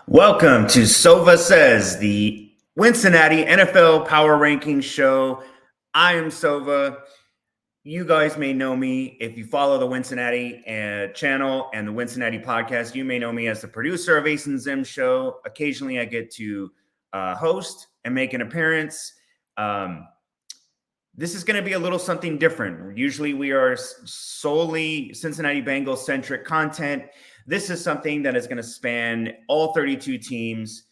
Welcome to Sovah Says, the Wincinnati NFL Power Rankings show. I am Sovah. You guys may know me if you follow the Wincinnati channel and the Wincinnati podcast. You may know me as the producer of Ace and Zim show. Occasionally, I get to host and make an appearance. This is going to be a little something different. Usually, we are solely Cincinnati Bengals centric content. This is something that is going to span all 32 teams.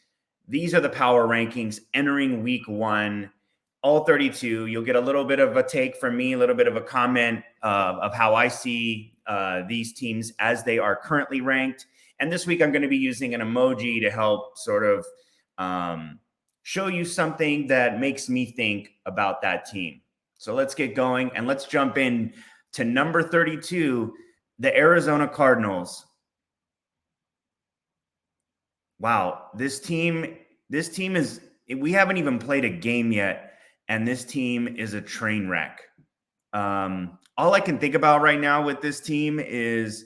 These are the power rankings entering week one, all 32. You'll get a little bit of a take from me, a little bit of a comment of how I see these teams as they are currently ranked. And this week, I'm going to be using an emoji to help sort of show you something that makes me think about that team. So let's get going and let's jump in to number 32, the Arizona Cardinals. Wow, this team is, we haven't even played a game yet, and this team is a train wreck. All I can think about right now with this team is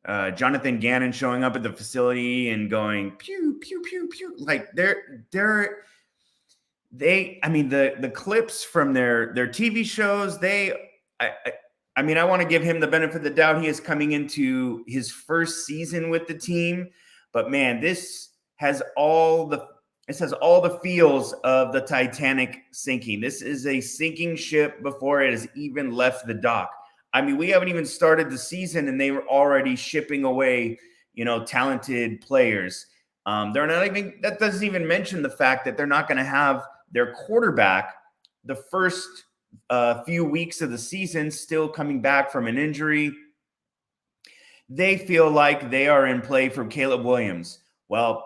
Jonathan Gannon showing up at the facility and going pew pew pew pew. Like the clips from their TV shows. I want to give him the benefit of the doubt. He is coming into his first season with the team, but man, this has all the feels of the Titanic sinking. This is a sinking ship before it has even left the dock. I mean, we haven't even started the season and they were already shipping away, talented players. That doesn't even mention the fact that they're not going to have their quarterback the first few weeks of the season, still coming back from an injury. They feel like they are in play for Caleb Williams. Well,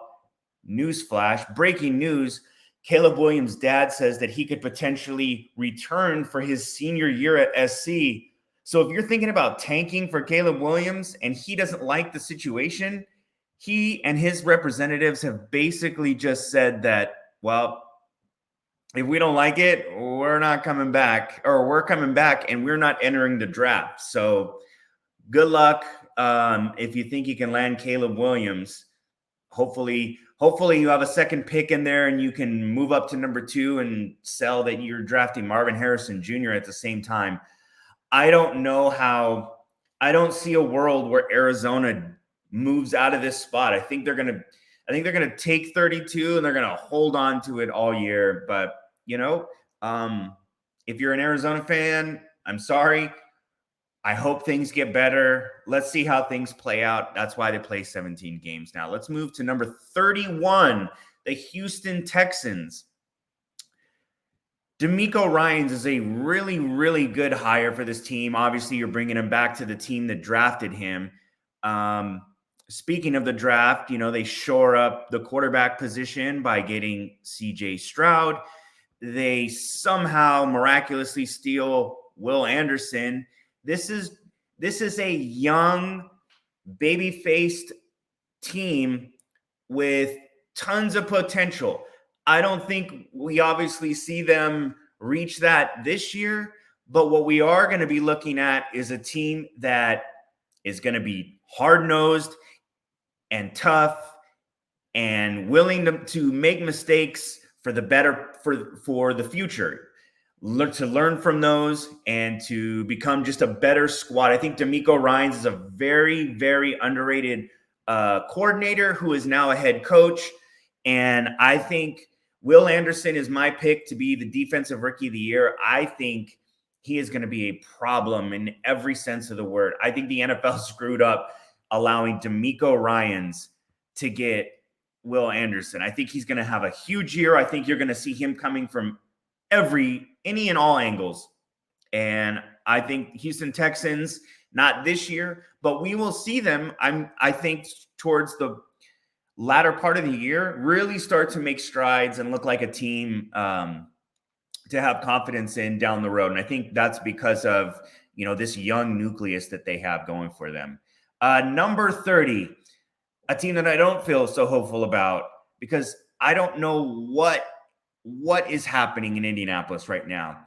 newsflash, breaking news, Caleb Williams' dad says that he could potentially return for his senior year at SC. So if you're thinking about tanking for Caleb Williams and he doesn't like the situation, he and his representatives have basically just said that, well, if we don't like it, we're not coming back, or we're coming back and we're not entering the draft. So good luck if you think you can land Caleb Williams. Hopefully you have a second pick in there and you can move up to number 2 and sell that you're drafting Marvin Harrison Jr. at the same time. I don't see a world where Arizona moves out of this spot. I think they're going to take 32 and they're going to hold on to it all year. But, if you're an Arizona fan, I'm sorry. I hope things get better. Let's see how things play out. That's why they play 17 games now. Let's move to number 31, the Houston Texans. DeMeco Ryans is a really, really good hire for this team. Obviously, you're bringing him back to the team that drafted him. Speaking of the draft, they shore up the quarterback position by getting C.J. Stroud. They somehow miraculously steal Will Anderson. This is a young, baby-faced team with tons of potential. I don't think we obviously see them reach that this year, but what we are going to be looking at is a team that is going to be hard-nosed and tough and willing to make mistakes for the future. To learn from those and to become just a better squad. I think DeMeco Ryans is a very, very underrated coordinator who is now a head coach. And I think Will Anderson is my pick to be the defensive rookie of the year. I think he is going to be a problem in every sense of the word. I think the NFL screwed up allowing DeMeco Ryans to get Will Anderson. I think he's going to have a huge year. I think you're going to see him coming from any and all angles. And I think Houston Texans, not this year, but we will see them, I think, towards the latter part of the year, really start to make strides and look like a team to have confidence in down the road. And I think that's because of, this young nucleus that they have going for them. Number 30, a team that I don't feel so hopeful about because I don't know what is happening in Indianapolis right now.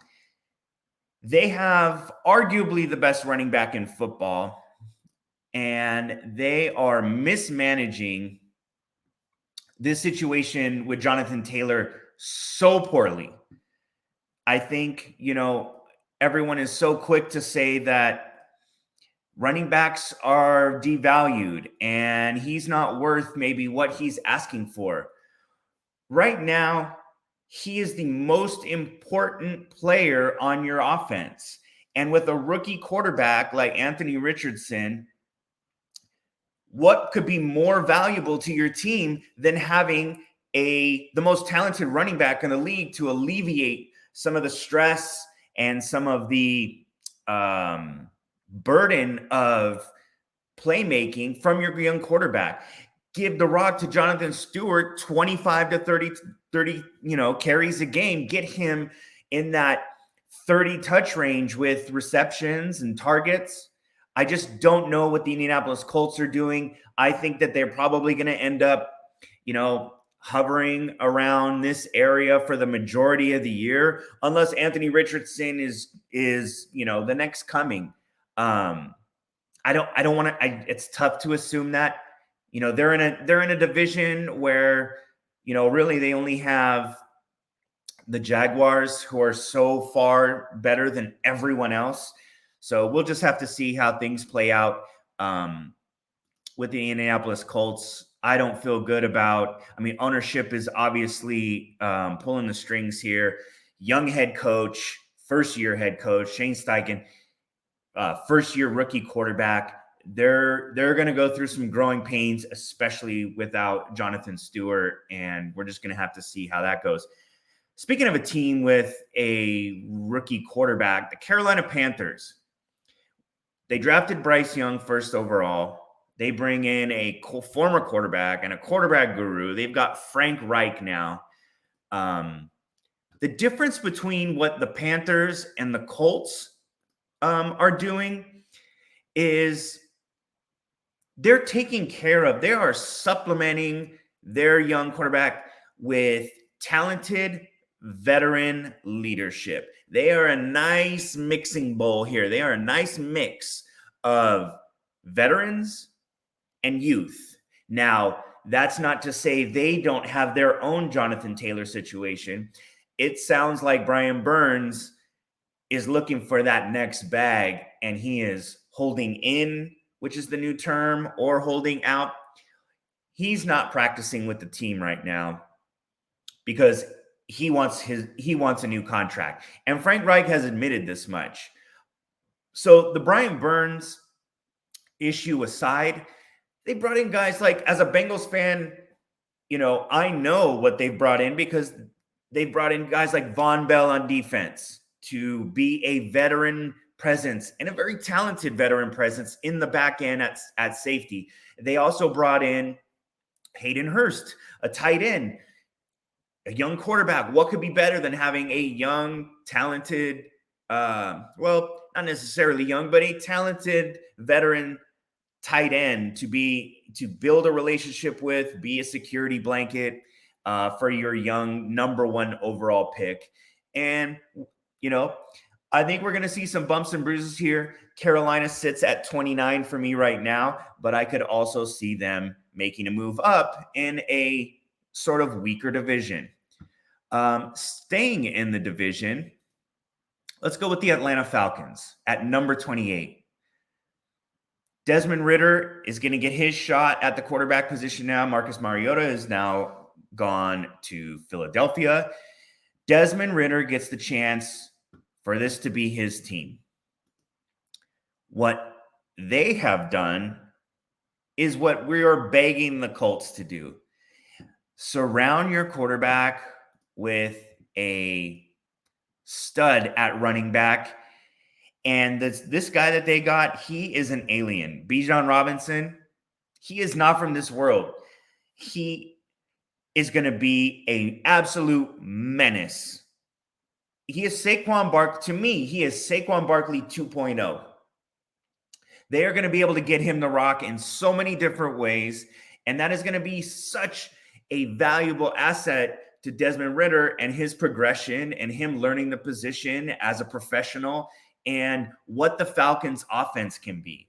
They have arguably the best running back in football, and they are mismanaging this situation with Jonathan Taylor so poorly. I think, everyone is so quick to say that running backs are devalued and he's not worth maybe what he's asking for. Right now, he is the most important player on your offense. And with a rookie quarterback like Anthony Richardson, what could be more valuable to your team than having the most talented running back in the league to alleviate some of the stress and some of the burden of playmaking from your young quarterback? Give the rock to Jonathan Stewart, 25 to 30 carries a game. Get him in that 30 touch range with receptions and targets. I just don't know what the Indianapolis Colts are doing. I think that they're probably going to end up, hovering around this area for the majority of the year, unless Anthony Richardson is the next coming. I don't want to. It's tough to assume that. They're in a division where, really they only have the Jaguars, who are so far better than everyone else. So we'll just have to see how things play out with the Indianapolis Colts. I don't feel good about. Ownership is obviously pulling the strings here. Young head coach, first-year head coach, Shane Steichen, first-year rookie quarterback. They're going to go through some growing pains, especially without Jonathan Stewart, and we're just going to have to see how that goes. Speaking of a team with a rookie quarterback, the Carolina Panthers, they drafted Bryce Young first overall. They bring in a former quarterback and a quarterback guru. They've got Frank Reich now. The difference between what the Panthers and the Colts are doing is they are supplementing their young quarterback with talented veteran leadership. They are a nice mixing bowl here. They are a nice mix of veterans and youth. Now, that's not to say they don't have their own Jonathan Taylor situation. It sounds like Brian Burns is looking for that next bag, and he is holding in, which is the new term, or holding out. He's not practicing with the team right now because he wants a new contract. And Frank Reich has admitted this much. So the Brian Burns issue aside, they brought in guys like, as a Bengals fan, I know what they've brought in because they've brought in guys like Von Bell on defense to be a veteran presence and a very talented veteran presence in the back end at safety. They also brought in Hayden Hurst, a tight end, a young quarterback. What could be better than having a young, talented, not necessarily young, but a talented veteran tight end to build a relationship with, be a security blanket for your young number one overall pick. And, I think we're going to see some bumps and bruises here. Carolina sits at 29 for me right now, but I could also see them making a move up in a sort of weaker division. Staying in the division, let's go with the Atlanta Falcons at number 28. Desmond Ridder is going to get his shot at the quarterback position now. Marcus Mariota is now gone to Philadelphia. Desmond Ridder gets the chance for this to be his team. What they have done is what we are begging the Colts to do. Surround your quarterback with a stud at running back. And this guy that they got, he is an alien. Bijan Robinson, he is not from this world. He is going to be an absolute menace. He is Saquon Barkley. To me, he is Saquon Barkley 2.0. They are going to be able to get him the rock in so many different ways. And that is going to be such a valuable asset to Desmond Ridder and his progression and him learning the position as a professional and what the Falcons offense can be.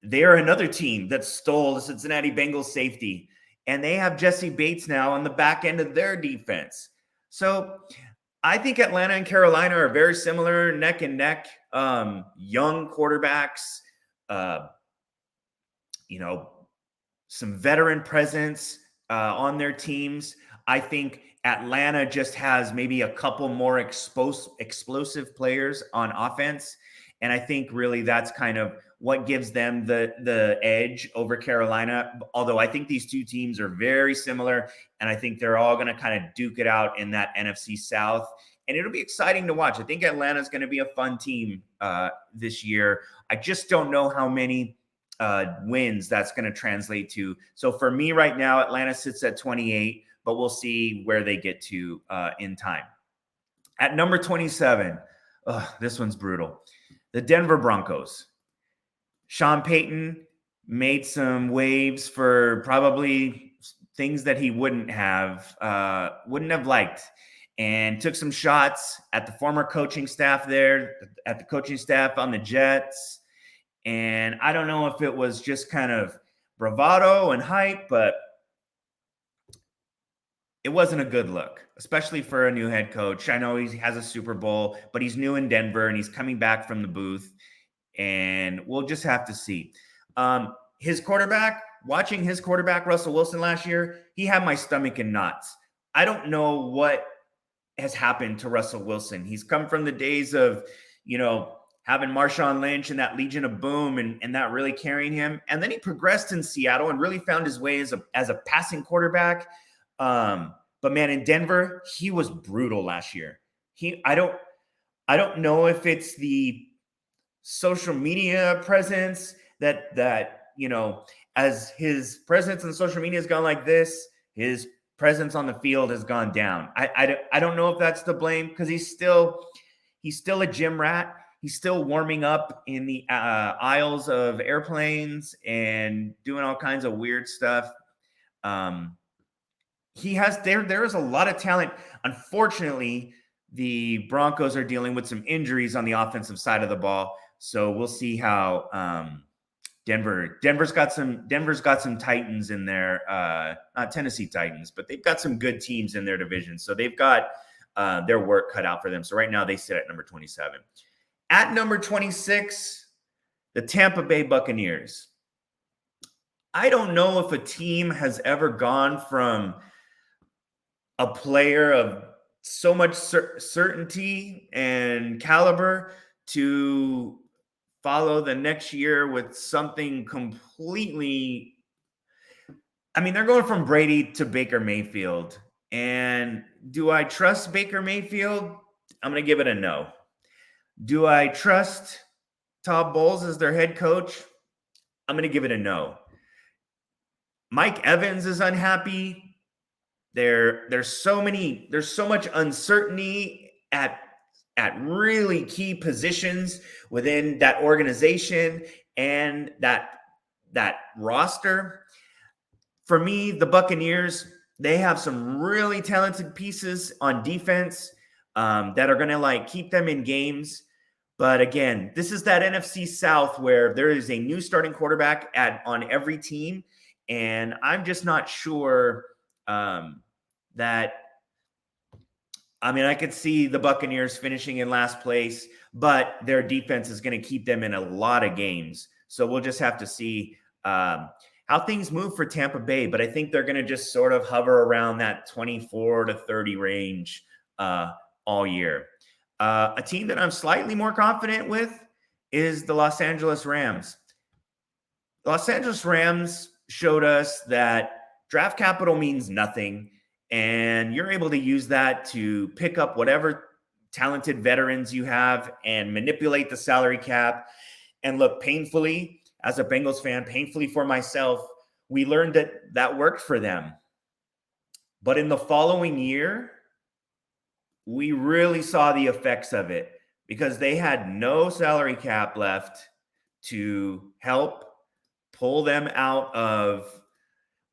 They are another team that stole the Cincinnati Bengals safety and they have Jesse Bates now on the back end of their defense. So I think Atlanta and Carolina are very similar, neck and neck. Young quarterbacks, some veteran presence on their teams. I think Atlanta just has maybe a couple more explosive players on offense. And I think really that's kind of what gives them the edge over Carolina. Although I think these two teams are very similar, and I think they're all going to kind of duke it out in that NFC South. And it'll be exciting to watch. I think Atlanta's going to be a fun team this year. I just don't know how many wins that's going to translate to. So for me right now, Atlanta sits at 28, but we'll see where they get to in time. At number 27, this one's brutal. The Denver Broncos. Sean Payton made some waves for probably things that he wouldn't have liked, and took some shots at the former coaching staff there, at the coaching staff on the Jets. And I don't know if it was just kind of bravado and hype, but it wasn't a good look, especially for a new head coach. I know he has a Super Bowl, but he's new in Denver and he's coming back from the booth, and we'll just have to see. His quarterback, watching his quarterback, Russell Wilson, last year, he had my stomach in knots. I don't know what has happened to Russell Wilson. He's come from the days of, having Marshawn Lynch and that Legion of Boom and that really carrying him. And then he progressed in Seattle and really found his way as a passing quarterback. But man, in Denver, he was brutal last year. I don't know if it's the social media presence that as his presence on social media has gone like this, his presence on the field has gone down. I don't know if that's to blame, because he's still a gym rat. He's still warming up in the aisles of airplanes and doing all kinds of weird stuff. There is a lot of talent. Unfortunately, the Broncos are dealing with some injuries on the offensive side of the ball. So we'll see how Denver's got some Titans in there, not Tennessee Titans, but they've got some good teams in their division. So they've got their work cut out for them. So right now they sit at number 27. At number 26, the Tampa Bay Buccaneers. I don't know if a team has ever gone from a player of so much certainty and caliber to follow the next year with something completely. I mean, they're going from Brady to Baker Mayfield. And do I trust Baker Mayfield? I'm going to give it a no. Do I trust Todd Bowles as their head coach? I'm going to give it a no. Mike Evans is unhappy. There's so much uncertainty at really key positions within that organization and that roster. For me, the Buccaneers, they have some really talented pieces on defense that are going to keep them in games. But again, this is that NFC South where there is a new starting quarterback on every team. And I'm just not sure that. I mean, I could see the Buccaneers finishing in last place, but their defense is going to keep them in a lot of games. So we'll just have to see how things move for Tampa Bay. But I think they're going to just sort of hover around that 24 to 30 range all year. A team that I'm slightly more confident with is the Los Angeles Rams. The Los Angeles Rams showed us that draft capital means nothing, and you're able to use that to pick up whatever talented veterans you have and manipulate the salary cap. And look, painfully, as a Bengals fan, painfully for myself, we learned that worked for them. But in the following year, we really saw the effects of it, because they had no salary cap left to help pull them out of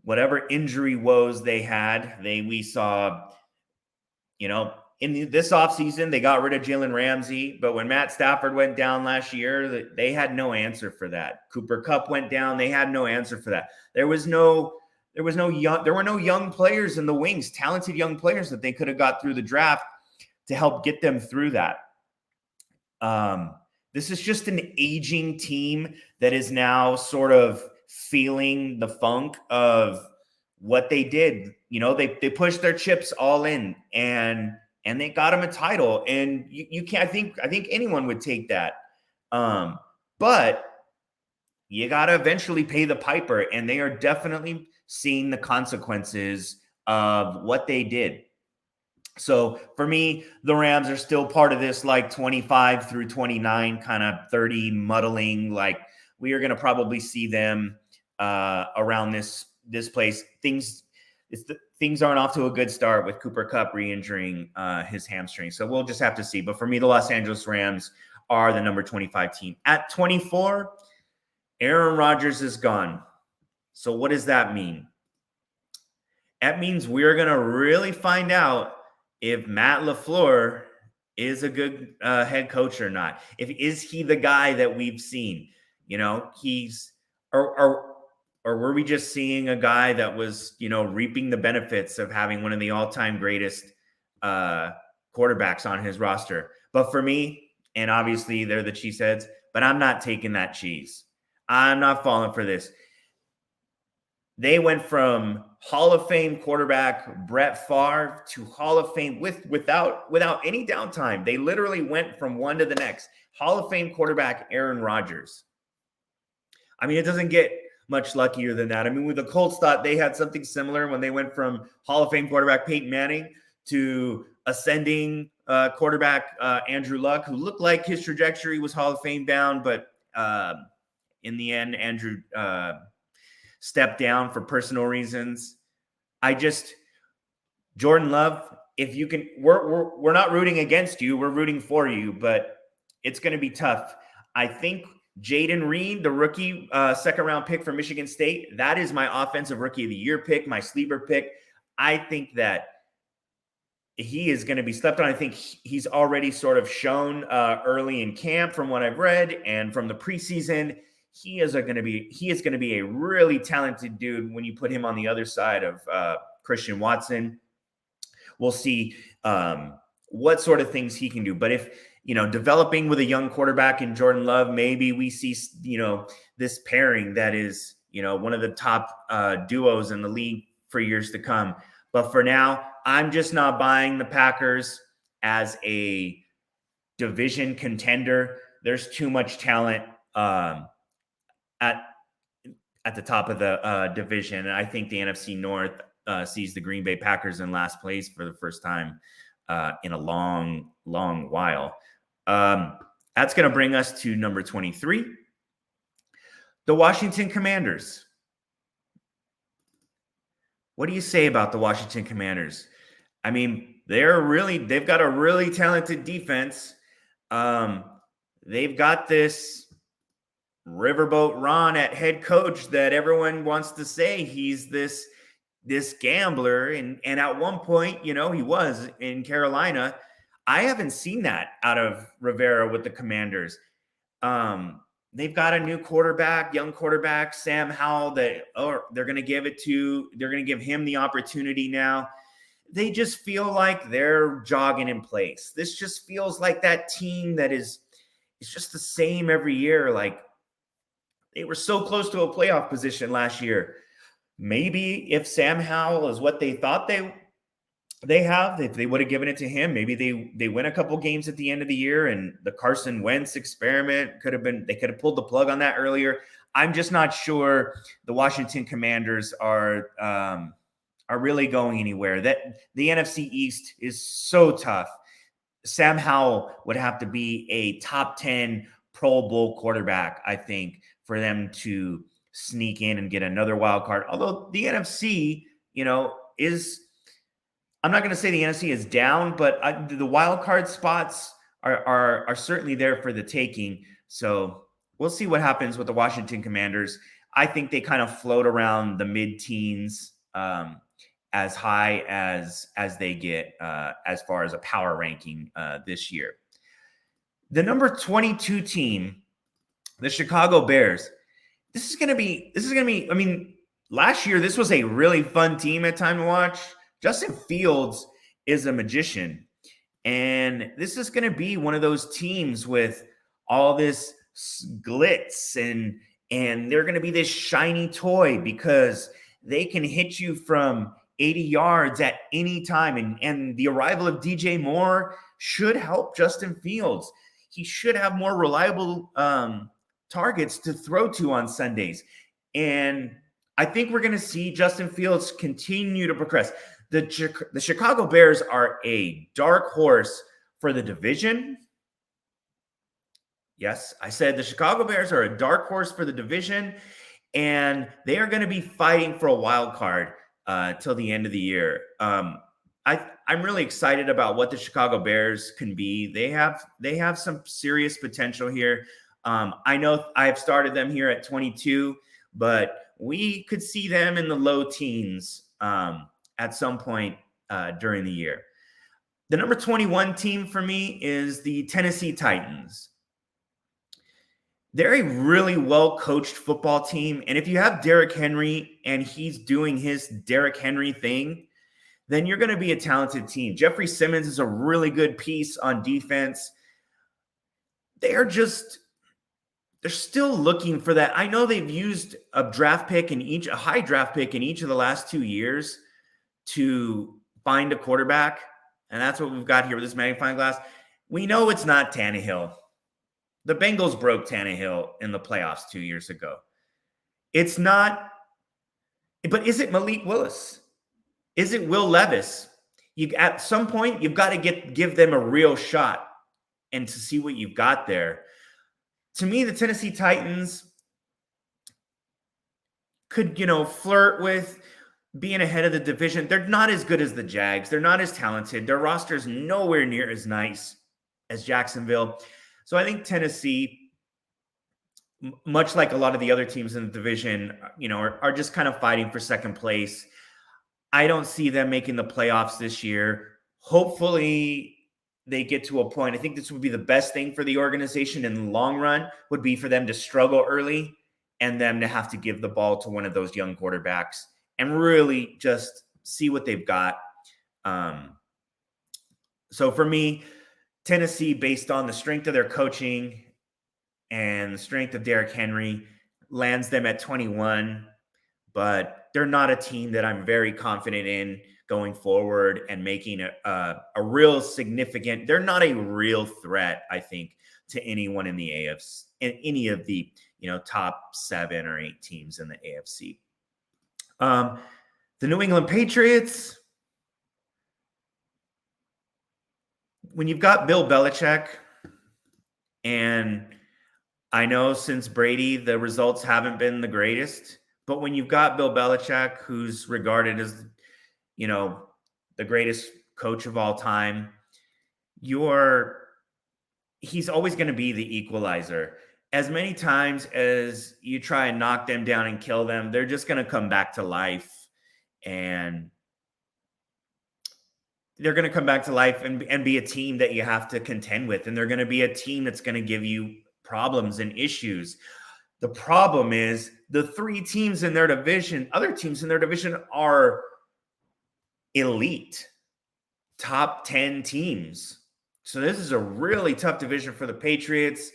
whatever injury woes they had. We saw, in this offseason, they got rid of Jalen Ramsey, but when Matt Stafford went down last year, they had no answer for that. Cooper Kupp went down. They had no answer for that. There was no there were no young players in the wings, talented young players that they could have got through the draft to help get them through that. This is just an aging team that is now sort of feeling the funk of what they did. They pushed their chips all in and they got them a title. And you can't, I think anyone would take that. But you got to eventually pay the piper, and they are definitely seeing the consequences of what they did. So for me, the Rams are still part of this like 25 through 29 kind of 30 muddling. Like we are going to probably see them around this place. Things aren't off to a good start with Cooper Kupp re-injuring his hamstring. So we'll just have to see. But for me, the Los Angeles Rams are the number 25 team. At 24, Aaron Rodgers is gone. So what does that mean? That means we're going to really find out if Matt LaFleur is a good head coach or not. Is he the guy that we've seen? Or were we just seeing a guy that was, reaping the benefits of having one of the all-time greatest quarterbacks on his roster? But for me, and obviously they're the cheeseheads, but I'm not taking that cheese. I'm not falling for this. They went from Hall of Fame quarterback Brett Favre to Hall of Fame without any downtime. They literally went from one to the next. Hall of Fame quarterback Aaron Rodgers. I mean, it doesn't get much luckier than that. I mean, the Colts thought they had something similar when they went from Hall of Fame quarterback Peyton Manning to ascending quarterback Andrew Luck, who looked like his trajectory was Hall of Fame bound, but in the end, Andrew stepped down for personal reasons. Jordan Love, if you can, we're not rooting against you, we're rooting for you, but it's going to be tough. I think Jaden Reed, the rookie second round pick from Michigan State, that is my offensive rookie of the year pick, my sleeper pick. I think that he is going to be slept on. I think he's already sort of shown early in camp from what I've read and from the preseason. He is going to be a really talented dude when you put him on the other side of Christian Watson. We'll see what sort of things he can do. But if, developing with a young quarterback in Jordan Love, maybe we see, this pairing that is, one of the top duos in the league for years to come. But for now, I'm just not buying the Packers as a division contender. There's too much talent at the top of the division. And I think the NFC North sees the Green Bay Packers in last place for the first time in a long, long while. That's going to bring us to number 23, the Washington Commanders. What do you say about the Washington Commanders? I mean, they've got a really talented defense. They've got this Riverboat Ron at head coach that everyone wants to say he's this gambler. And at one point, he was in Carolina. I haven't seen that out of Rivera with the Commanders. They've got a new young quarterback, Sam Howell, they're going to give him the opportunity now. They just feel like they're jogging in place. This just feels like that team that it's just the same every year. Like they were so close to a playoff position last year. Maybe if Sam Howell is what they thought they have, if they would have given it to him, maybe they win a couple games at the end of the year, and the Carson Wentz experiment they could have pulled the plug on that earlier. I'm just not sure the Washington Commanders are really going anywhere. That the NFC East is so tough. Sam Howell would have to be a top 10 Pro Bowl quarterback, I think, for them to sneak in and get another wild card. Although the NFC, I'm not going to say the NFC is down, but the wild card spots are certainly there for the taking. So we'll see what happens with the Washington Commanders. I think they kind of float around the mid-teens as high as they get as far as a power ranking this year. The number 22 team, the Chicago Bears. This is going to be, I mean, last year, this was a really fun team at time to watch. Justin Fields is a magician. And this is going to be one of those teams with all this glitz and they're going to be this shiny toy because they can hit you from 80 yards at any time. And the arrival of DJ Moore should help Justin Fields. He should have more reliable targets to throw to on Sundays. And I think we're going to see Justin Fields continue to progress. The Chicago Bears are a dark horse for the division. Yes, I said the Chicago Bears are a dark horse for the division, and they are going to be fighting for a wild card till the end of the year. I'm really excited about what the Chicago Bears can be. They have some serious potential here. I know I've started them here at 22, but we could see them in the low teens at some point during the year. The number 21 team for me is the Tennessee Titans. They're a really well-coached football team. And if you have Derrick Henry and he's doing his Derrick Henry thing, then you're going to be a talented team. Jeffrey Simmons is a really good piece on defense. They're still looking for that. I know they've used a high draft pick in each of the last 2 years to find a quarterback. And that's what we've got here with this magnifying glass. We know it's not Tannehill. The Bengals broke Tannehill in the playoffs 2 years ago. It's not, but is it Malik Willis? Is it Will Levis? At some point, you've got to give them a real shot and to see what you've got there. To me, the Tennessee Titans could, flirt with being ahead of the division. They're not as good as the Jags. They're not as talented. Their roster's nowhere near as nice as Jacksonville. So I think Tennessee, much like a lot of the other teams in the division, are just kind of fighting for second place. I don't see them making the playoffs this year. Hopefully they get to a point. I think this would be the best thing for the organization in the long run, would be for them to struggle early and them to have to give the ball to one of those young quarterbacks and really just see what they've got. So for me, Tennessee, based on the strength of their coaching and the strength of Derrick Henry, lands them at 21, but they're not a team that I'm very confident in going forward and making a real significant. They're not a real threat, I think, to anyone in the AFC, in any of the top 7 or 8 teams in the AFC. The New England Patriots. When you've got Bill Belichick, and I know since Brady, the results haven't been the greatest, but when you've got Bill Belichick, who's regarded as, the greatest coach of all time, he's always going to be the equalizer. As many times as you try and knock them down and kill them, they're just going to come back to life, and they're going to come back to life and be a team that you have to contend with. And they're going to be a team that's going to give you problems and issues. The problem is the 3 teams in their division, other teams in their division, are elite, top 10 teams. So this is a really tough division for the Patriots.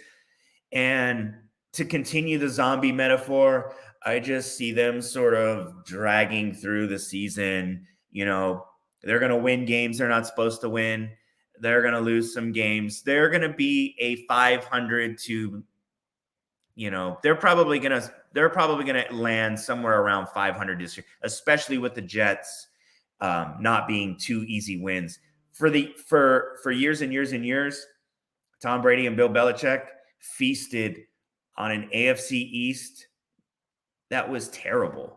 And to continue the zombie metaphor, I just see them sort of dragging through the season. They're going to win games they're not supposed to win. They're going to lose some games. They're going to be a 500 to, they're probably going to land somewhere around 500 this year, especially with the Jets not being 2 easy wins. For years and years and years, Tom Brady and Bill Belichick feasted on an AFC East that was terrible.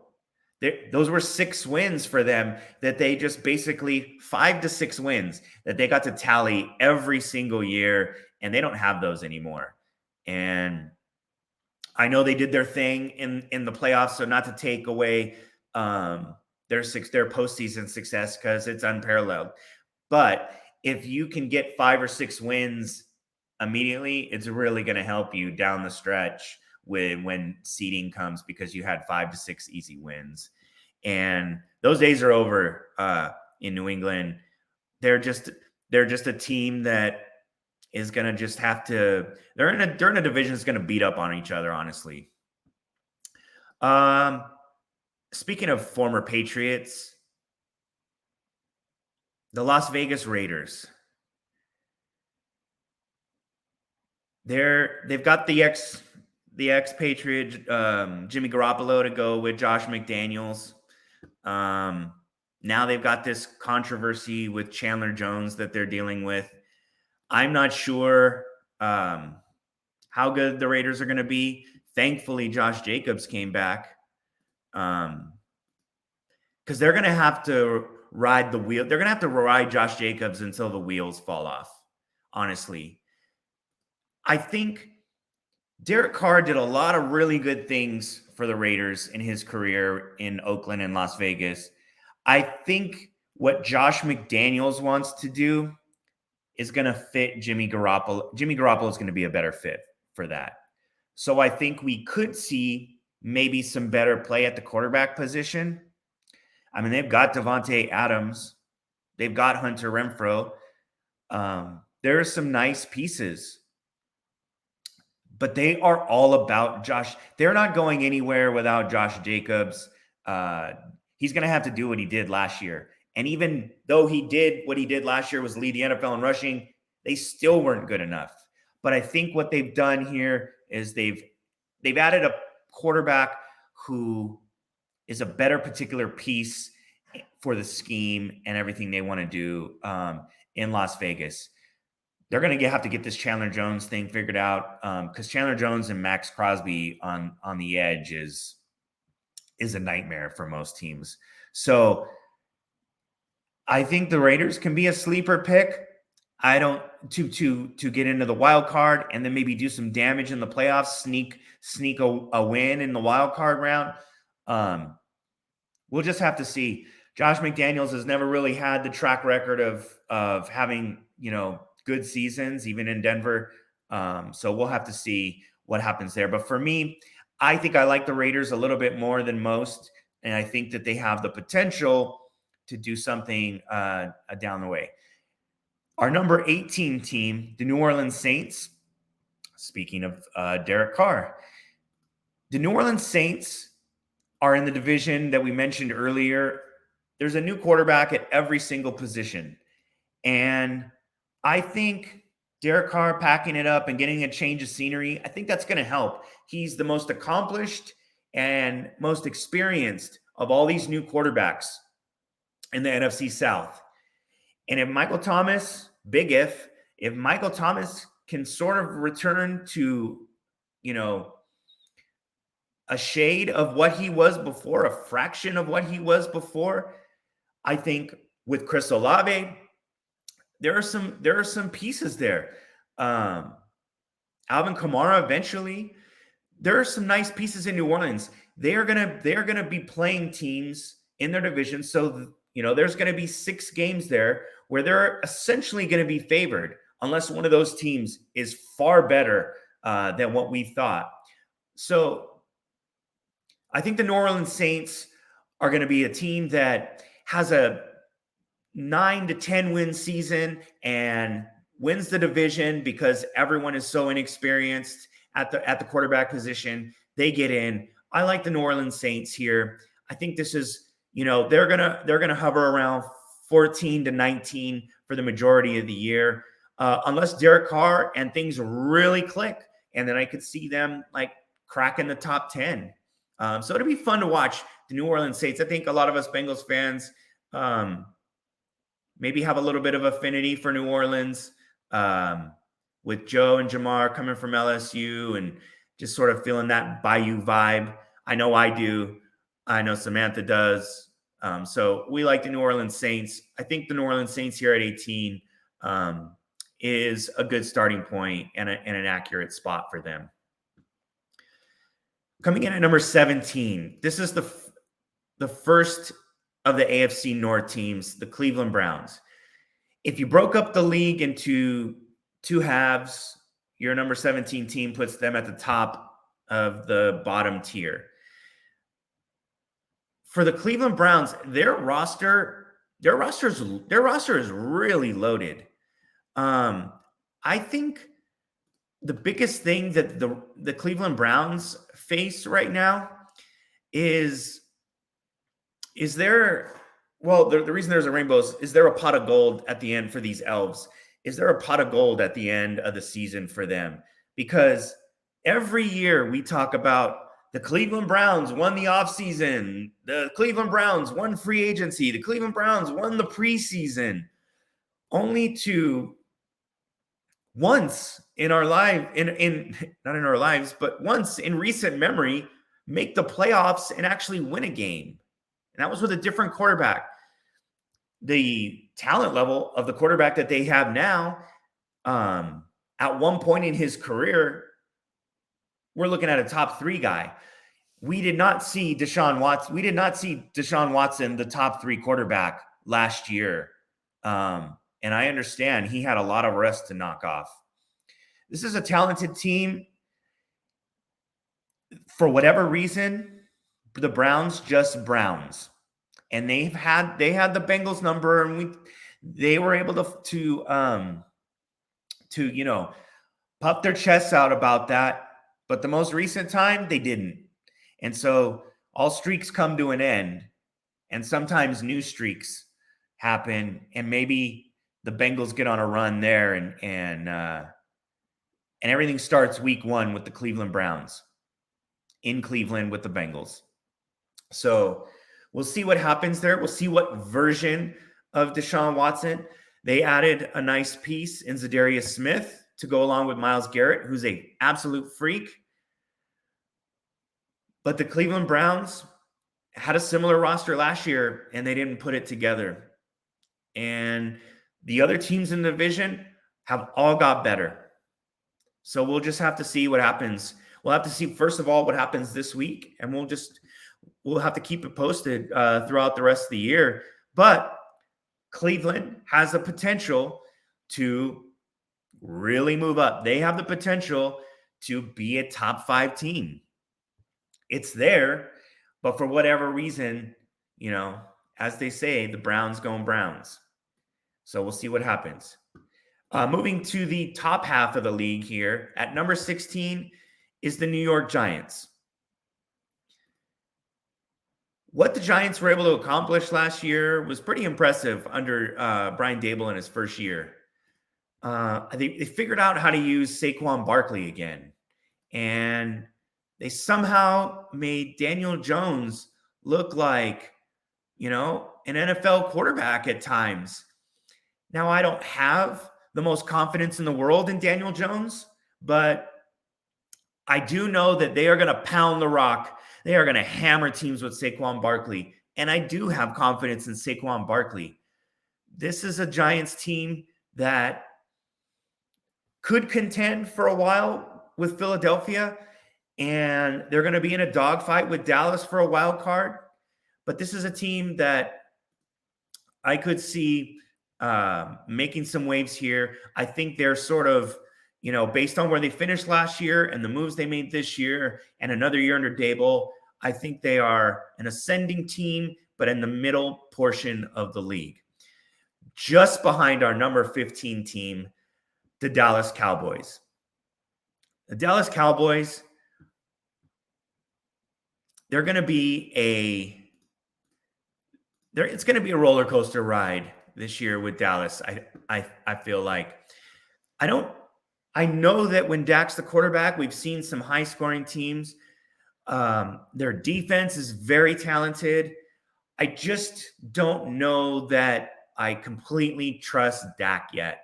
Those were 6 wins for them that they just basically 5 to 6 wins that they got to tally every single year, and they don't have those anymore. And I know they did their thing in the playoffs, so not to take away their postseason success because it's unparalleled. But if you can get 5 or 6 wins immediately, it's really going to help you down the stretch when seeding comes, because you had 5 to 6 easy wins. And those days are over in New England. They're just a team that is going to just have to, they're in a division that's going to beat up on each other, honestly. Speaking of former Patriots, the Las Vegas Raiders. They've got the ex-Patriot Jimmy Garoppolo to go with Josh McDaniels. Now they've got this controversy with Chandler Jones that they're dealing with. I'm not sure how good the Raiders are going to be. Thankfully, Josh Jacobs came back, because they're going to have to ride the wheel. They're going to have to ride Josh Jacobs until the wheels fall off, honestly. I think Derek Carr did a lot of really good things for the Raiders in his career in Oakland and Las Vegas. I think what Josh McDaniels wants to do is going to fit Jimmy Garoppolo. Jimmy Garoppolo is going to be a better fit for that. So I think we could see maybe some better play at the quarterback position. I mean, they've got Devontae Adams. They've got Hunter Renfrow. There are some nice pieces. But they are all about Josh. They're not going anywhere without Josh Jacobs. He's going to have to do what he did last year. And even though he did what he did last year was lead the NFL in rushing, they still weren't good enough. But I think what they've done here is they've added a quarterback who is a better particular piece for the scheme and everything they want to do in Las Vegas. They're going to have to get this Chandler Jones thing figured out, because Chandler Jones and Max Crosby on the edge is a nightmare for most teams. So I think the Raiders can be a sleeper pick. I don't to get into the wild card and then maybe do some damage in the playoffs, sneak a win in the wild card round. We'll just have to see. Josh McDaniels has never really had the track record of having, good seasons, even in Denver. So we'll have to see what happens there. But for me, I think I like the Raiders a little bit more than most. And I think that they have the potential to do something down the way. Our number 18 team, the New Orleans Saints. Speaking of Derek Carr, the New Orleans Saints are in the division that we mentioned earlier. There's a new quarterback at every single position. And I think Derek Carr packing it up and getting a change of scenery, I think that's going to help. He's the most accomplished and most experienced of all these new quarterbacks in the NFC South. And if Michael Thomas, if Michael Thomas can sort of return to, a shade of what he was before, a fraction of what he was before, I think with Chris Olave, there are some pieces there. Alvin Kamara eventually. There are some nice pieces in New Orleans. They are gonna be playing teams in their division. So there's gonna be 6 games there where they're essentially gonna be favored, unless one of those teams is far better than what we thought. So I think the New Orleans Saints are going to be a team that has a 9 to 10 win season and wins the division because everyone is so inexperienced at the quarterback position. They get in. I like the New Orleans Saints here. I think this is, they're gonna hover around 14 to 19 for the majority of the year, unless Derek Carr and things really click, and then I could see them like cracking the top 10. So it'll be fun to watch the New Orleans Saints. I think a lot of us Bengals fans maybe have a little bit of affinity for New Orleans with Joe and Jamar coming from LSU and just sort of feeling that Bayou vibe. I know I do. I know Samantha does. So we like the New Orleans Saints. I think the New Orleans Saints here at 18 is a good starting point and an accurate spot for them. Coming in at number 17, this is the first of the AFC North teams, the Cleveland Browns. If you broke up the league into 2 halves, your number 17 team puts them at the top of the bottom tier. For the Cleveland Browns, their roster is really loaded. I think the biggest thing that the Cleveland Browns face right now is there, well, the reason there's a rainbow is there a pot of gold at the end for these elves? Is there a pot of gold at the end of the season for them? Because every year we talk about the Cleveland Browns won the offseason. The Cleveland Browns won free agency. The Cleveland Browns won the preseason. Only to once in our life, in not in our lives, but once in recent memory, make the playoffs and actually win a game. And that was with a different quarterback. The talent level of the quarterback that they have now, at one point in his career, we're looking at a top 3 guy. We did not see Deshaun Watson. We did not see Deshaun Watson, the top 3 quarterback last year. And I understand he had a lot of rest to knock off. This is a talented team. For whatever reason, the Browns just Browns. And they had the Bengals number, and they were able to puff their chests out about that. But the most recent time, they didn't. And so all streaks come to an end, and sometimes new streaks happen, and maybe the Bengals get on a run there, and everything starts week 1 with the Cleveland Browns in Cleveland with the Bengals. So we'll see what happens there. We'll see what version of Deshaun Watson. They added a nice piece in Zadarius Smith to go along with Myles Garrett, who's an absolute freak. But the Cleveland Browns had a similar roster last year, and they didn't put it together. And the other teams in the division have all got better. So we'll just have to see what happens. We'll have to see, first of all, what happens this week, and we'll have to keep it posted throughout the rest of the year. But Cleveland has the potential to really move up. They have the potential to be a top 5 team. It's there, but for whatever reason, as they say, the Browns going Browns. So we'll see what happens. Moving to the top half of the league here, at number 16 is the New York Giants. What the Giants were able to accomplish last year was pretty impressive under Brian Daboll in his first year. They figured out how to use Saquon Barkley again. And they somehow made Daniel Jones look like, an NFL quarterback at times. Now, I don't have the most confidence in the world in Daniel Jones, but I do know that they are going to pound the rock. They are going to hammer teams with Saquon Barkley. And I do have confidence in Saquon Barkley. This is a Giants team that could contend for a while with Philadelphia, and they're going to be in a dogfight with Dallas for a wild card. But this is a team that I could see making some waves here. I think they're sort of, based on where they finished last year and the moves they made this year and another year under Daboll, I think they are an ascending team, but in the middle portion of the league. Just behind our number 15 team, the Dallas Cowboys. The Dallas Cowboys, they're going to be it's going to be a roller coaster ride this year with Dallas. I feel like I know that when Dak's the quarterback, we've seen some high scoring teams. Their defense is very talented. I just don't know that I completely trust Dak yet.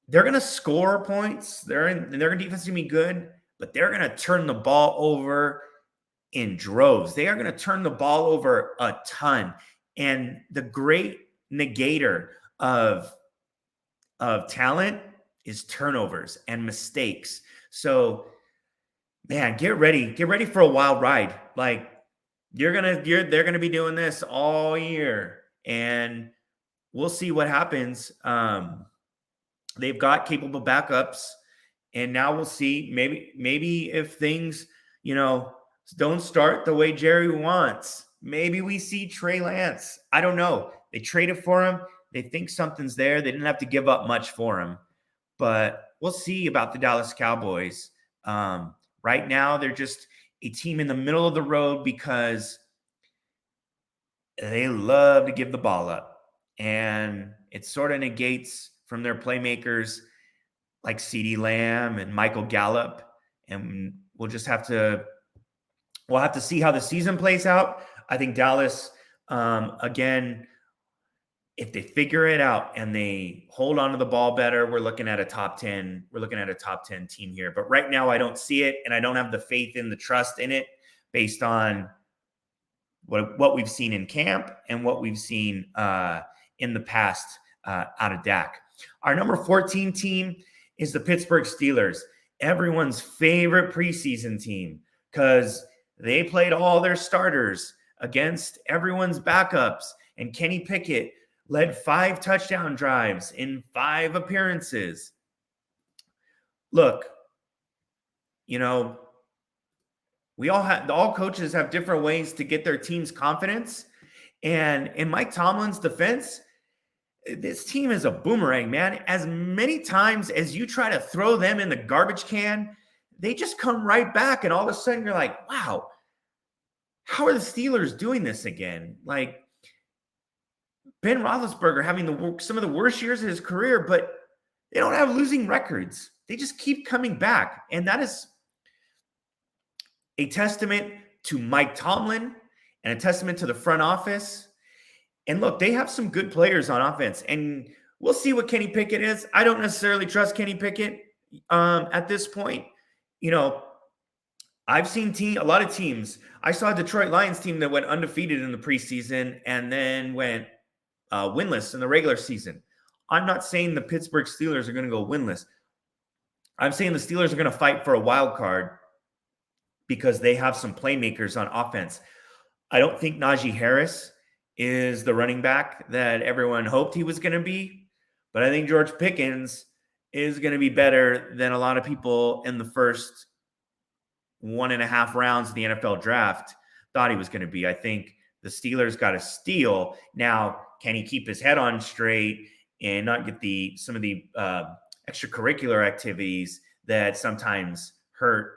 They're going to score points. Their defense is going to be good, but they're going to turn the ball over in droves. They are going to turn the ball over a ton. And the great negator of talent is turnovers and mistakes. So, man, get ready for a wild ride. Like they're going to be doing this all year, and we'll see what happens. They've got capable backups And now we'll see. Maybe if things, don't start the way Jerry wants, maybe we see Trey Lance. I don't know. They traded for him. They think something's there. They didn't have to give up much for him. But we'll see about the Dallas Cowboys. Right now, they're just a team in the middle of the road because they love to give the ball up. And it sort of negates from their playmakers like CeeDee Lamb and Michael Gallup. And we'll have to see how the season plays out. I think Dallas, again, if they figure it out and they hold on to the ball better, we're looking at a top 10. We're looking at a top 10 team here. But right now, I don't see it, and I don't have the faith in the trust in it based on what we've seen in camp and what we've seen in the past out of Dak. Our number 14 team is the Pittsburgh Steelers, everyone's favorite preseason team, because they played all their starters against everyone's backups, and Kenny Pickett led 5 touchdown drives in 5 appearances. Look, all coaches have different ways to get their team's confidence. And in Mike Tomlin's defense, this team is a boomerang, man. As many times as you try to throw them in the garbage can, they just come right back. And all of a sudden you're like, wow, how are the Steelers doing this again? Like, Ben Roethlisberger having some of the worst years of his career, but they don't have losing records. They just keep coming back. And that is a testament to Mike Tomlin and a testament to the front office. And look, they have some good players on offense. And we'll see what Kenny Pickett is. I don't necessarily trust Kenny Pickett at this point. I've seen a lot of teams. I saw a Detroit Lions team that went undefeated in the preseason and then went winless in the regular season. I'm not saying the Pittsburgh Steelers are going to go winless. I'm saying the Steelers are going to fight for a wild card because they have some playmakers on offense. I don't think Najee Harris is the running back that everyone hoped he was going to be, but I think George Pickens is going to be better than a lot of people in the first 1.5 rounds of the NFL draft thought he was going to be. I think the Steelers got a steal. Now, can he keep his head on straight and not get some of the extracurricular activities that sometimes hurt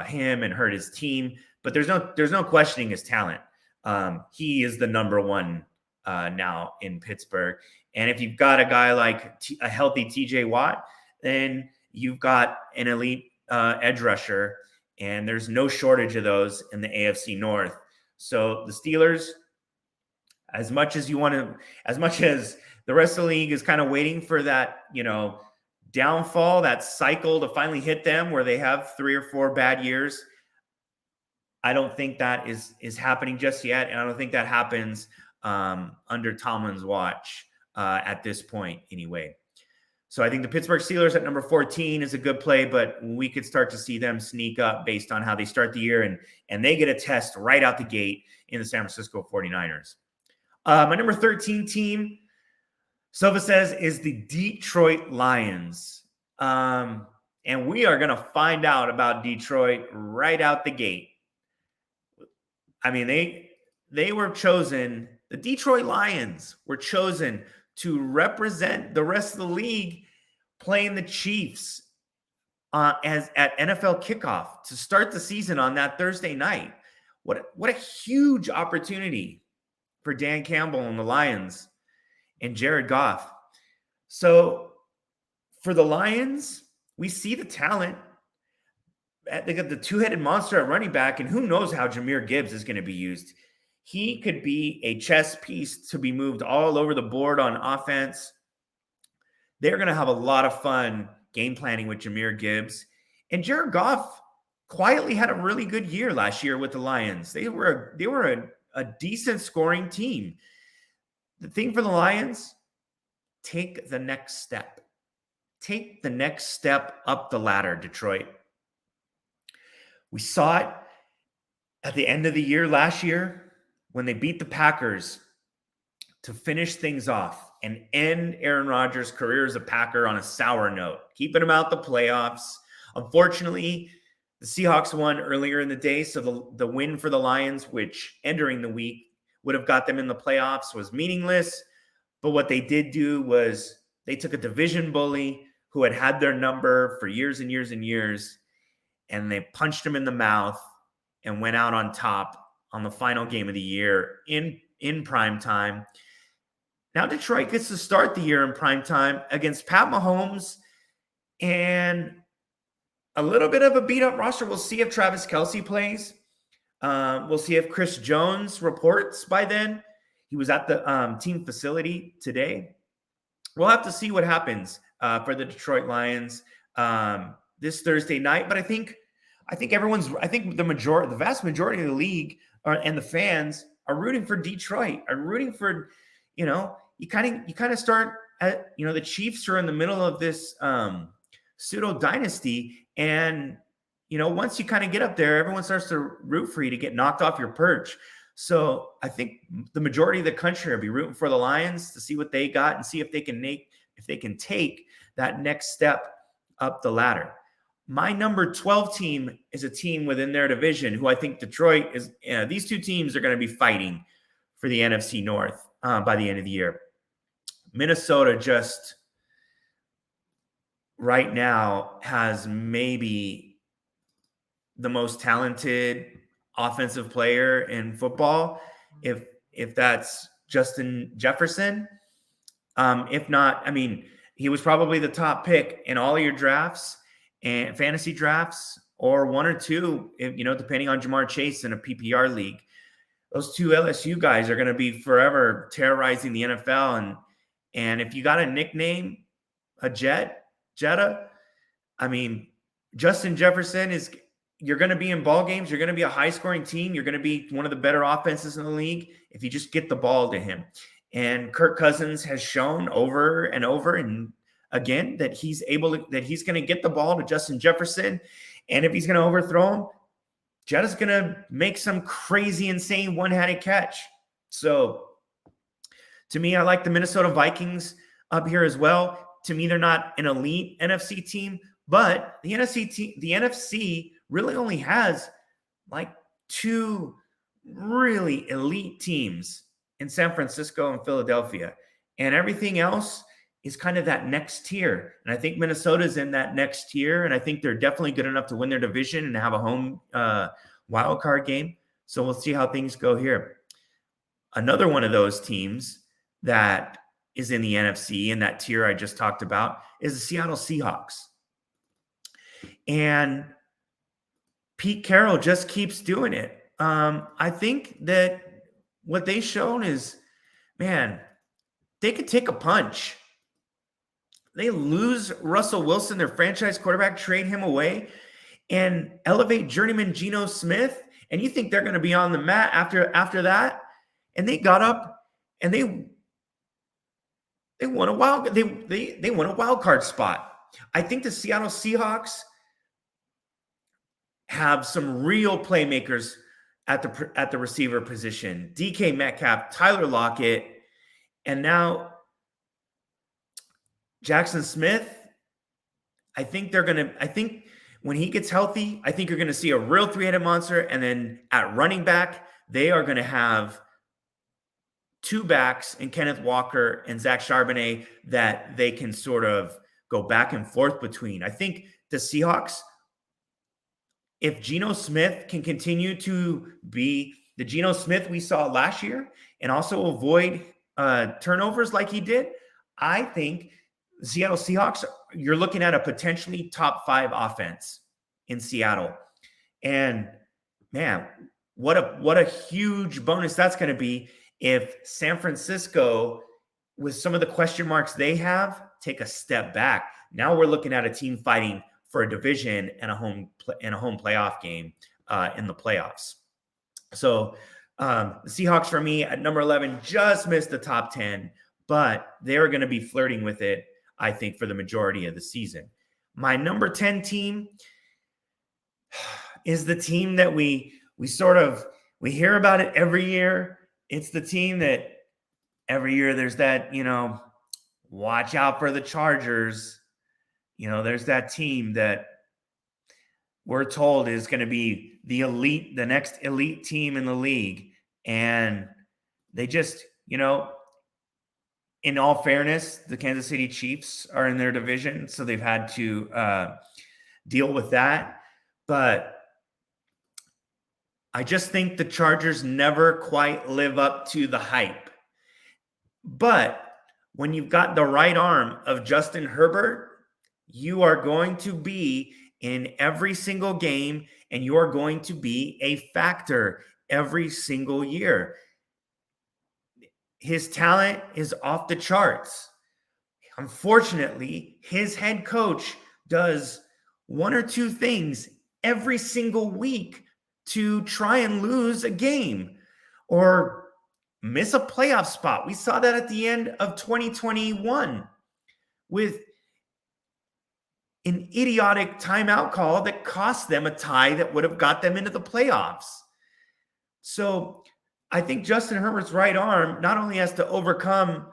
him and hurt his team? But there's no questioning his talent. He is the number one now in Pittsburgh. And if you've got a guy like a healthy TJ Watt, then you've got an elite edge rusher, and there's no shortage of those in the AFC North. So the Steelers, as much as the rest of the league is kind of waiting for that, downfall, that cycle to finally hit them where they have 3 or 4 bad years, I don't think that is happening just yet. And I don't think that happens under Tomlin's watch at this point anyway. So I think the Pittsburgh Steelers at number 14 is a good play, but we could start to see them sneak up based on how they start the year, and they get a test right out the gate in the San Francisco 49ers. My number 13 team, Sovah Says, is the Detroit Lions. And we are going to find out about Detroit right out the gate. I mean, they were chosen, the Detroit Lions were chosen to represent the rest of the league playing the Chiefs as at NFL kickoff to start the season on that Thursday night. What a huge opportunity for Dan Campbell and the Lions and Jared Goff. So for the Lions, we see the talent. They got the two-headed monster at running back, and who knows how Jahmyr Gibbs is going to be used. He could be a chess piece to be moved all over the board on offense. They're going to have a lot of fun game planning with Jahmyr Gibbs. And Jared Goff quietly had a really good year last year with the Lions. They were a decent scoring team. The thing for the Lions, take the next step. Take the next step up the ladder, Detroit. We saw it at the end of the year last year when they beat the Packers to finish things off and end Aaron Rodgers' career as a Packer on a sour note, keeping him out the playoffs, Unfortunately, the Seahawks won earlier in the day, so the win for the Lions, which entering the week would have got them in the playoffs, was meaningless. But what they did do was they took a division bully who had their number for years and years and years, and they punched him in the mouth and went out on top on the final game of the year in prime time. Now Detroit gets to start the year in prime time against Pat Mahomes and a little bit of a beat-up roster. We'll see if Travis Kelce plays. We'll see if Chris Jones reports by then. He was at the team facility today. We'll have to see what happens for the Detroit Lions this Thursday night. But I think the vast majority of the league and the fans are rooting for Detroit. Are rooting for, you kind of start at, the Chiefs are in the middle of this pseudo dynasty, and once you kind of get up there, everyone starts to root for you to get knocked off your perch. So I think the majority of the country will be rooting for the Lions to see what they got and see if they can take that next step up the ladder. My number 12 team is a team within their division who I think Detroit is. These two teams are going to be fighting for the NFC North by the end of the year. Minnesota just right now has maybe the most talented offensive player in football, if that's Justin Jefferson. If not, he was probably the top pick in all of your drafts and fantasy drafts, or one or two, depending on Jamar Chase in a PPR league. Those two LSU guys are going to be forever terrorizing the NFL. And if you got a nickname, a Jetta, Justin Jefferson you're going to be in ball games. You're going to be a high-scoring team. You're going to be one of the better offenses in the league if you just get the ball to him. And Kirk Cousins has shown over and over and again that he's going to get the ball to Justin Jefferson. And if he's going to overthrow him, Jetta's going to make some crazy, insane one-handed catch. So to me, I like the Minnesota Vikings up here as well. To me, they're not an elite NFC team, but the NFC really only has like two really elite teams in San Francisco and Philadelphia. And everything else is kind of that next tier. And I think Minnesota's in that next tier. And I think they're definitely good enough to win their division and have a home wild card game. So we'll see how things go here. Another one of those teams that is in the NFC in that tier I just talked about is the Seattle Seahawks. And Pete Carroll just keeps doing it. I think that what they've shown is, man, they could take a punch. They lose Russell Wilson, their franchise quarterback, trade him away, and elevate journeyman Geno Smith. And you think they're going to be on the mat after that? And they got up and they won a wild card spot. I think the Seattle Seahawks have some real playmakers at the receiver position. DK Metcalf, Tyler Lockett, and now Jackson Smith. I think when he gets healthy, I think you're going to see a real three-headed monster. And then at running back, they are going to have two backs in Kenneth Walker and Zach Charbonnet that they can sort of go back and forth between. I think the Seahawks, if Geno Smith can continue to be the Geno Smith we saw last year and also avoid turnovers like he did, I think the Seattle Seahawks, you're looking at a potentially top 5 offense in Seattle. And man, what a huge bonus that's going to be if San Francisco, with some of the question marks they have, take a step back. Now we're looking at a team fighting for a division and a home playoff game in the playoffs. So the Seahawks for me at number 11 just missed the top 10, but they're going to be flirting with it, I think, for the majority of the season. My number 10 team is the team that we hear about it every year. It's the team that every year there's that, watch out for the Chargers. There's that team that we're told is going to be the next elite team in the league. And they just, in all fairness, the Kansas City Chiefs are in their division, so they've had to deal with that. But I just think the Chargers never quite live up to the hype. But when you've got the right arm of Justin Herbert, you are going to be in every single game, and you are going to be a factor every single year. His talent is off the charts. Unfortunately, his head coach does one or two things every single week to try and lose a game or miss a playoff spot. We saw that at the end of 2021 with an idiotic timeout call that cost them a tie that would have got them into the playoffs. So I think Justin Herbert's right arm not only has to overcome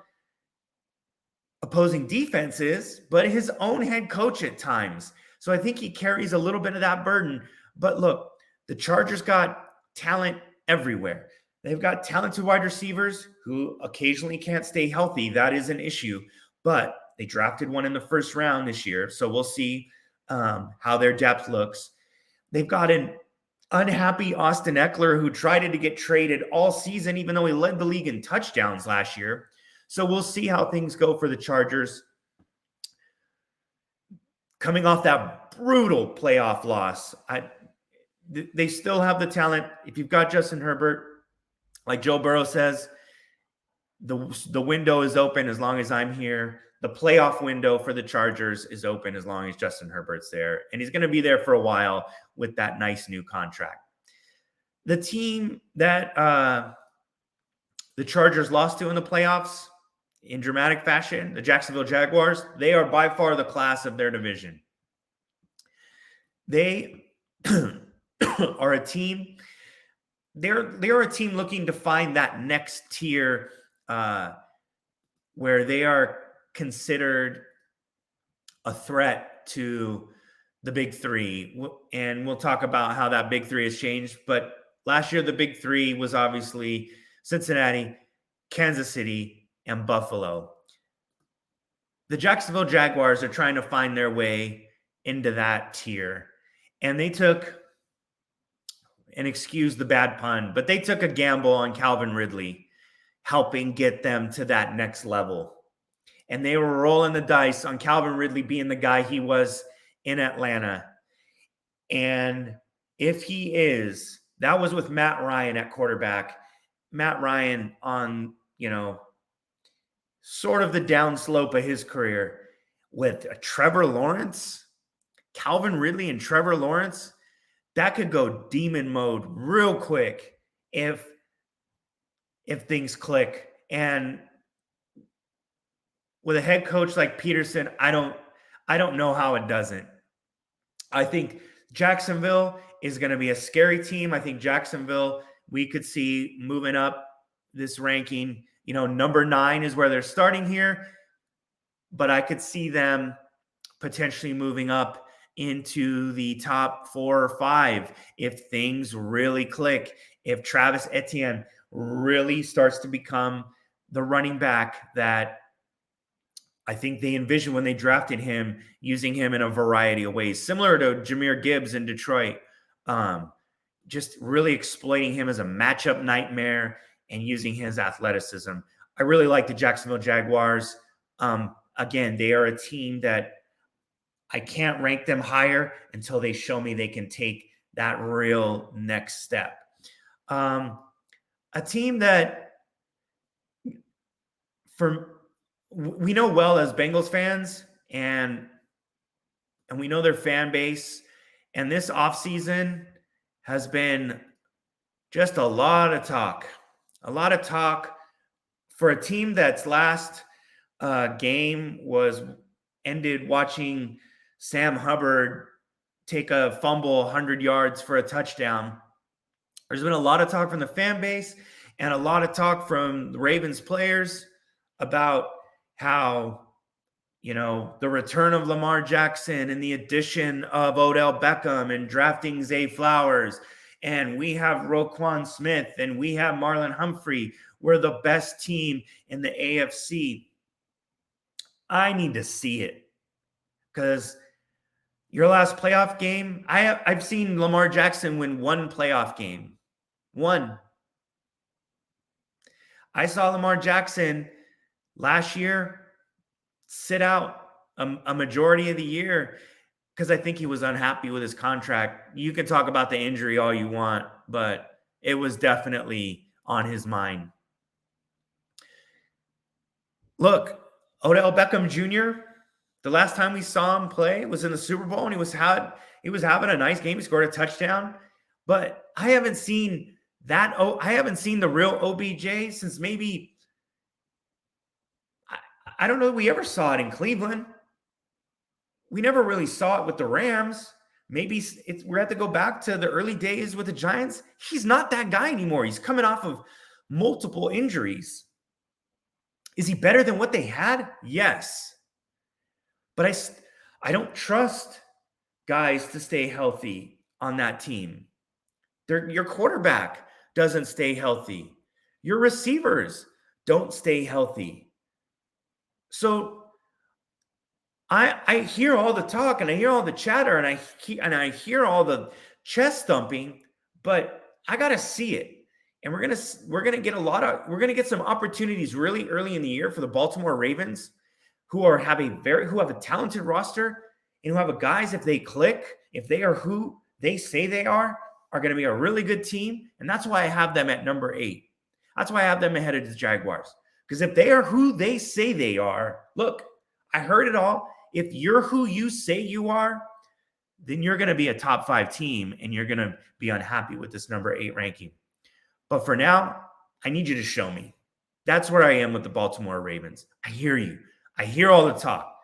opposing defenses, but his own head coach at times. So I think he carries a little bit of that burden. But look, the Chargers got talent everywhere. They've got talented wide receivers who occasionally can't stay healthy. That is an issue. But they drafted one in the first round this year, so we'll see how their depth looks. They've got an unhappy Austin Eckler who tried to get traded all season, even though he led the league in touchdowns last year. So we'll see how things go for the Chargers. Coming off that brutal playoff loss, they still have the talent. If you've got Justin Herbert, like Joe Burrow says, the window is open as long as I'm here. The playoff window for the Chargers is open as long as Justin Herbert's there. And he's going to be there for a while with that nice new contract. The team that the Chargers lost to in the playoffs in dramatic fashion, the Jacksonville Jaguars, they are by far the class of their division. They are a team. They're a team looking to find that next tier where they are considered a threat to the big three. And we'll talk about how that big three has changed. But last year, the big three was obviously Cincinnati, Kansas City, and Buffalo. The Jacksonville Jaguars are trying to find their way into that tier. And they took, and excuse the bad pun, but they took a gamble on Calvin Ridley, helping get them to that next level. And they were rolling the dice on Calvin Ridley being the guy he was in Atlanta. And if he is, that was with Matt Ryan at quarterback. Matt Ryan on, sort of the downslope of his career with Trevor Lawrence, Calvin Ridley and Trevor Lawrence. That could go demon mode real quick if things click. And with a head coach like Peterson, I don't know how it doesn't. I think Jacksonville is going to be a scary team. I think Jacksonville, we could see moving up this ranking. Number 9 is where they're starting here, but I could see them potentially moving up into the top 4 or 5 if things really click. If Travis Etienne really starts to become the running back that I think they envisioned when they drafted him, using him in a variety of ways, similar to Jahmyr Gibbs in Detroit, just really exploiting him as a matchup nightmare and using his athleticism. I really like the Jacksonville Jaguars. Again, they are a team that I can't rank them higher until they show me they can take that real next step. A team that we know well as Bengals fans, and we know their fan base, and this offseason has been just a lot of talk for a team that's last game was ended watching Sam Hubbard take a fumble 100 yards for a touchdown. There's been a lot of talk from the fan base and a lot of talk from the Ravens players about how the return of Lamar Jackson and the addition of Odell Beckham and drafting Zay Flowers. And we have Roquan Smith and we have Marlon Humphrey. We're the best team in the AFC. I need to see it because your last playoff game, I've seen Lamar Jackson win one playoff game. One. I saw Lamar Jackson last year sit out a majority of the year because I think he was unhappy with his contract. You can talk about the injury all you want, but it was definitely on his mind. Look, Odell Beckham Jr., the last time we saw him play was in the Super Bowl, and he was having a nice game. He scored a touchdown, but I haven't seen that. I haven't seen the real OBJ since maybe I don't know. We ever saw it in Cleveland. We never really saw it with the Rams. Maybe we have to go back to the early days with the Giants. He's not that guy anymore. He's coming off of multiple injuries. Is he better than what they had? Yes. But I don't trust guys to stay healthy on that team. Your quarterback doesn't stay healthy. Your receivers don't stay healthy. So I hear all the talk and I hear all the chatter and I hear all the chest thumping, but I got to see it. And we're going to get some opportunities really early in the year for the Baltimore Ravens who have a talented roster and who have guys, if they click, if they are who they say they are going to be a really good team. And that's why I have them at number 8. That's why I have them ahead of the Jaguars. Because if they are who they say they are, look, I heard it all. If you're who you say you are, then you're going to be a top 5 team and you're going to be unhappy with this number 8 ranking. But for now, I need you to show me. That's where I am with the Baltimore Ravens. I hear you. I hear all the talk.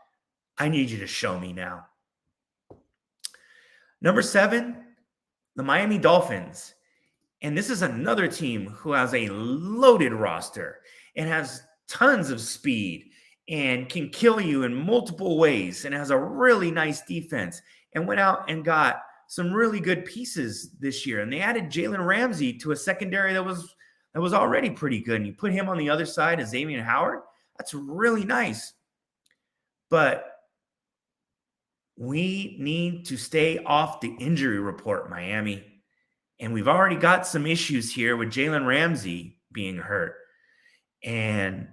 I need you to show me now. Number 7, the Miami Dolphins. And this is another team who has a loaded roster and has tons of speed and can kill you in multiple ways and has a really nice defense and went out and got some really good pieces this year. And they added Jalen Ramsey to a secondary that was already pretty good. And you put him on the other side of Xavier Howard. That's really nice. But we need to stay off the injury report, Miami. And we've already got some issues here with Jalen Ramsey being hurt. And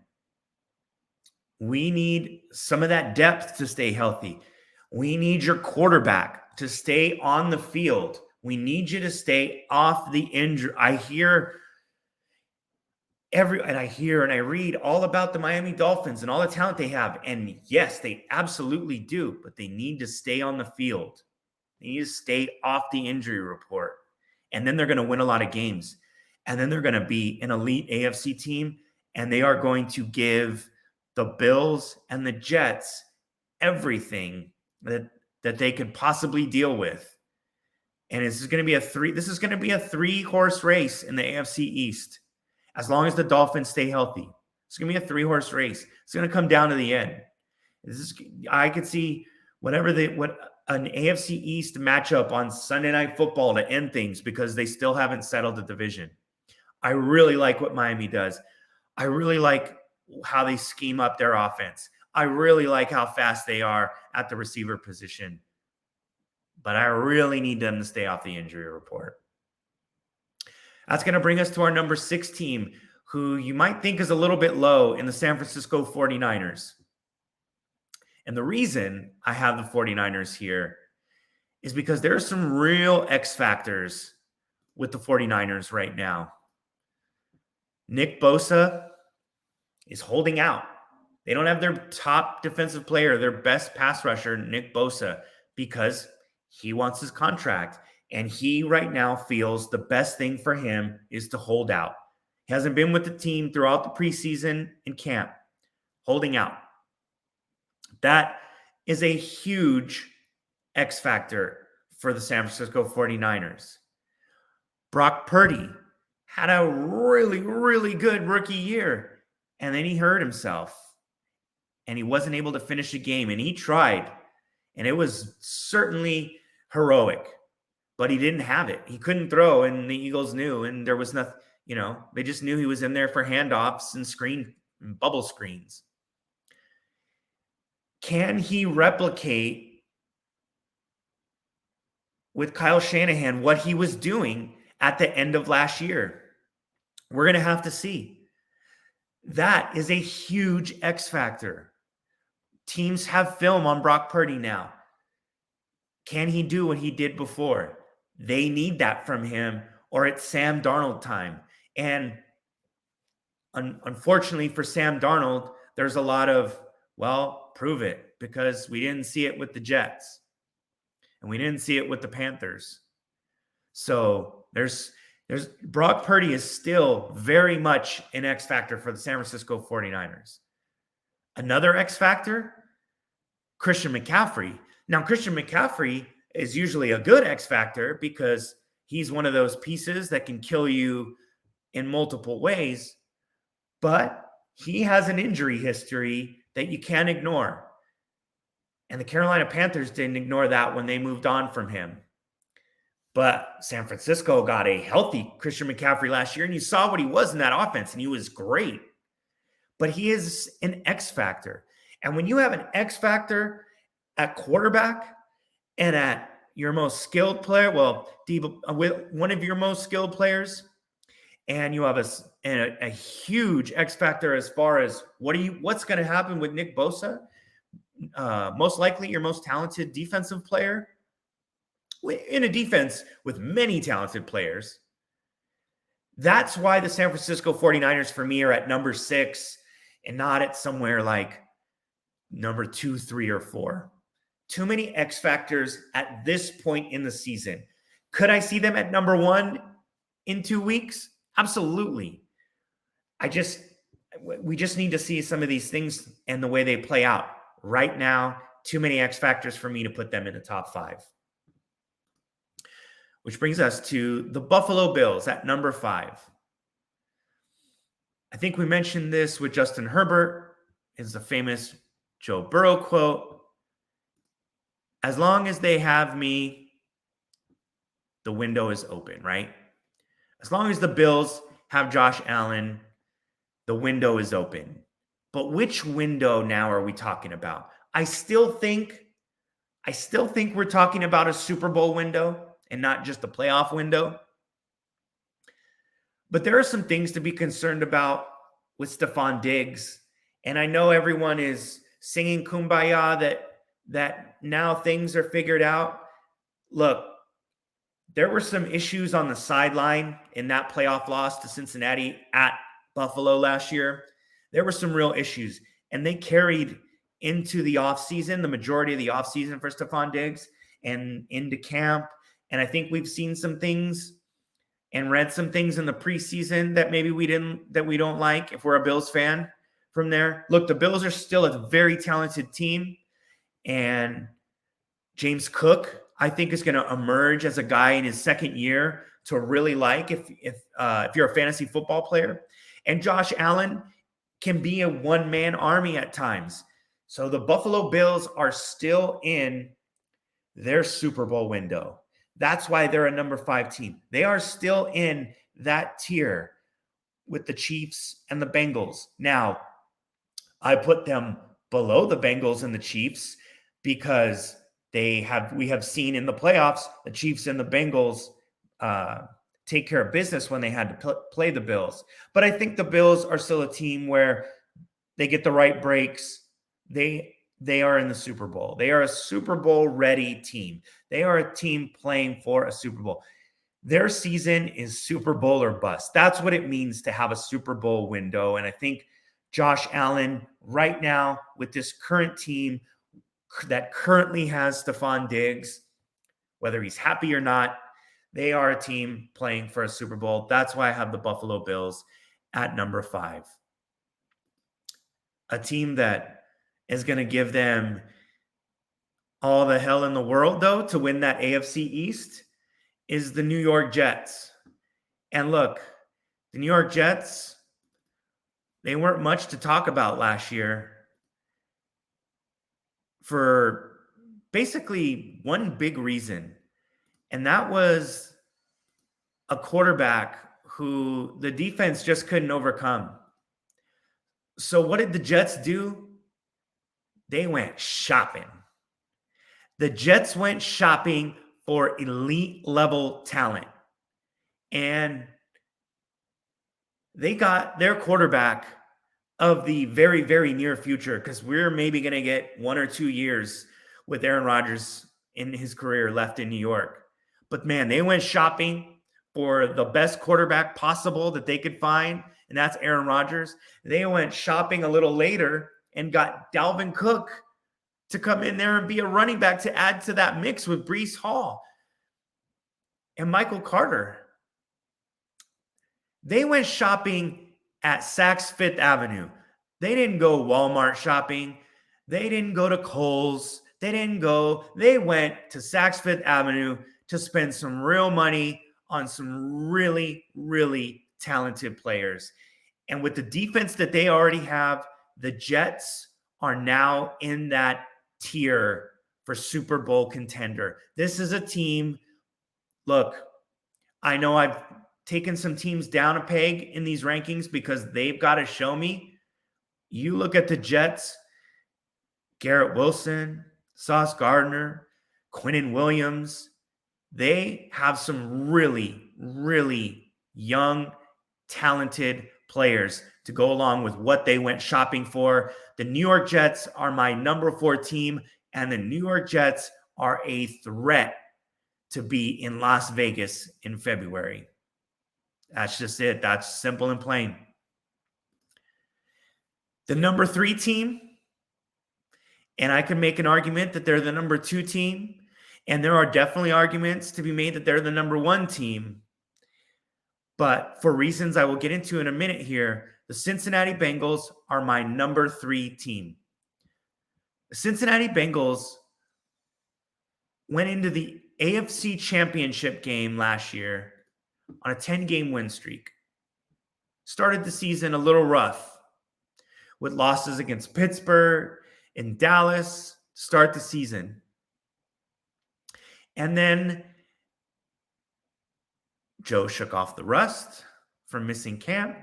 we need some of that depth to stay healthy. We need your quarterback to stay on the field. We need you to stay off the injury. I read all about the Miami Dolphins and all the talent they have. And yes, they absolutely do, but they need to stay on the field. They need to stay off the injury report. And then they're going to win a lot of games. And then they're going to be an elite AFC team. And they are going to give the Bills and the Jets everything that they could possibly deal with. And this is going to be a 3-horse race in the AFC East. As long as the Dolphins stay healthy, it's going to be a 3-horse race. It's going to come down to the end. I could see what an AFC East matchup on Sunday Night Football to end things because they still haven't settled the division. I really like what Miami does. I really like how they scheme up their offense. I really like how fast they are at the receiver position. But I really need them to stay off the injury report. That's going to bring us to our number 6 team, who you might think is a little bit low in the San Francisco 49ers. And the reason I have the 49ers here is because there are some real X factors with the 49ers right now. Nick Bosa is holding out. They don't have their top defensive player, their best pass rusher, Nick Bosa, because he wants his contract. And he right now feels the best thing for him is to hold out. He hasn't been with the team throughout the preseason and camp, holding out. That is a huge X factor for the San Francisco 49ers. Brock Purdy had a really, really good rookie year, and then he hurt himself. and he wasn't able to finish a game, and he tried, and it was certainly heroic, but he didn't have it. He couldn't throw, and the Eagles knew, and there was nothing, they just knew he was in there for handoffs and bubble screens. Can he replicate with Kyle Shanahan what he was doing at the end of last year? We're going to have to see. That is a huge X factor. Teams have film on Brock Purdy now. Can he do what he did before? They need that from him, or it's Sam Darnold time. And unfortunately for Sam Darnold, there's a lot of, well, prove it, because we didn't see it with the Jets and we didn't see it with the Panthers. So there's Brock Purdy is still very much an X factor for the San Francisco 49ers. Another X factor, Christian McCaffrey. Now, Christian McCaffrey is usually a good X factor because he's one of those pieces that can kill you in multiple ways, but he has an injury history that you can't ignore. And the Carolina Panthers didn't ignore that when they moved on from him. But San Francisco got a healthy Christian McCaffrey last year, and you saw what he was in that offense, and he was great. But he is an X factor. And when you have an X factor at quarterback and at your most skilled player, with one of your most skilled players, and you have a huge X factor as far as what's going to happen with Nick Bosa, most likely your most talented defensive player in a defense with many talented players. That's why the San Francisco 49ers for me are at number 6 and not at somewhere like number 2, 3, or 4. Too many X factors at this point in the season. Could I see them at number 1 in 2 weeks? Absolutely. We just need to see some of these things and the way they play out. Right now, too many X factors for me to put them in the top 5. Which brings us to the Buffalo Bills at number 5. I think we mentioned this with Justin Herbert. It's the famous Joe Burrow quote. As long as they have me, the window is open, right? As long as the Bills have Josh Allen, the window is open. But which window now are we talking about? I still think we're talking about a Super Bowl window and not just a playoff window. But there are some things to be concerned about with Stephon Diggs. And I know everyone is singing Kumbaya that now things are figured out. Look, there were some issues on the sideline in that playoff loss to Cincinnati at Buffalo last year. There were some real issues, and they carried into the offseason, the majority of the offseason for Stephon Diggs and into camp. And I think we've seen some things and read some things in the preseason that maybe we don't like if we're a Bills fan from there. Look, the Bills are still a very talented team, and James Cook, I think, is going to emerge as a guy in his second year to really like if you're a fantasy football player. And Josh Allen can be a one-man army at times. So the Buffalo Bills are still in their Super Bowl window. That's why they're a number 5 team. They are still in that tier with the Chiefs and the Bengals. Now, I put them below the Bengals and the Chiefs because we have seen in the playoffs the Chiefs and the Bengals take care of business when they had to play the Bills. But I think the Bills are still a team where they get the right breaks. They are in the Super Bowl. They are a Super Bowl ready team. They are a team playing for a Super Bowl. Their season is Super Bowl or bust. That's what it means to have a Super Bowl window. And I think Josh Allen right now with this current team that currently has Stephon Diggs, whether he's happy or not, they are a team playing for a Super Bowl. That's why I have the Buffalo Bills at number 5. A team that is going to give them all the hell in the world, though, to win that AFC East is the New York Jets. And look, the New York Jets, they weren't much to talk about last year. for basically one big reason, and that was a quarterback who the defense just couldn't overcome. So what did the Jets do? They went shopping. The Jets went shopping for elite level talent. And they got their quarterback of the very, very near future, because we're maybe going to get 1 or 2 years with Aaron Rodgers in his career left in New York. But man, they went shopping for the best quarterback possible that they could find, and that's Aaron Rodgers. They went shopping a little later and got Dalvin Cook to come in there and be a running back to add to that mix with Breece Hall and Michael Carter. They went shopping at Saks Fifth Avenue. They didn't go Walmart shopping. They didn't go to Kohl's. They went to Saks Fifth Avenue to spend some real money on some really, really talented players. And with the defense that they already have, the Jets are now in that tier for Super Bowl contender. This is a team. Look, I know I've taken some teams down a peg in these rankings because they've got to show me. You look at the Jets, Garrett Wilson, Sauce Gardner, Quinnen Williams. They have some really, really young, talented players to go along with what they went shopping for. The New York Jets are my number 4 team, and the New York Jets are a threat to be in Las Vegas in February. That's just it. That's simple and plain. The number 3 team, and I can make an argument that they're the number 2 team, and there are definitely arguments to be made that they're the number 1 team. But for reasons I will get into in a minute here, the Cincinnati Bengals are my number 3 team. The Cincinnati Bengals went into the AFC Championship game last year on a 10-game win streak. Started the season a little rough with losses against Pittsburgh and Dallas to start the season. And then Joe shook off the rust from missing camp.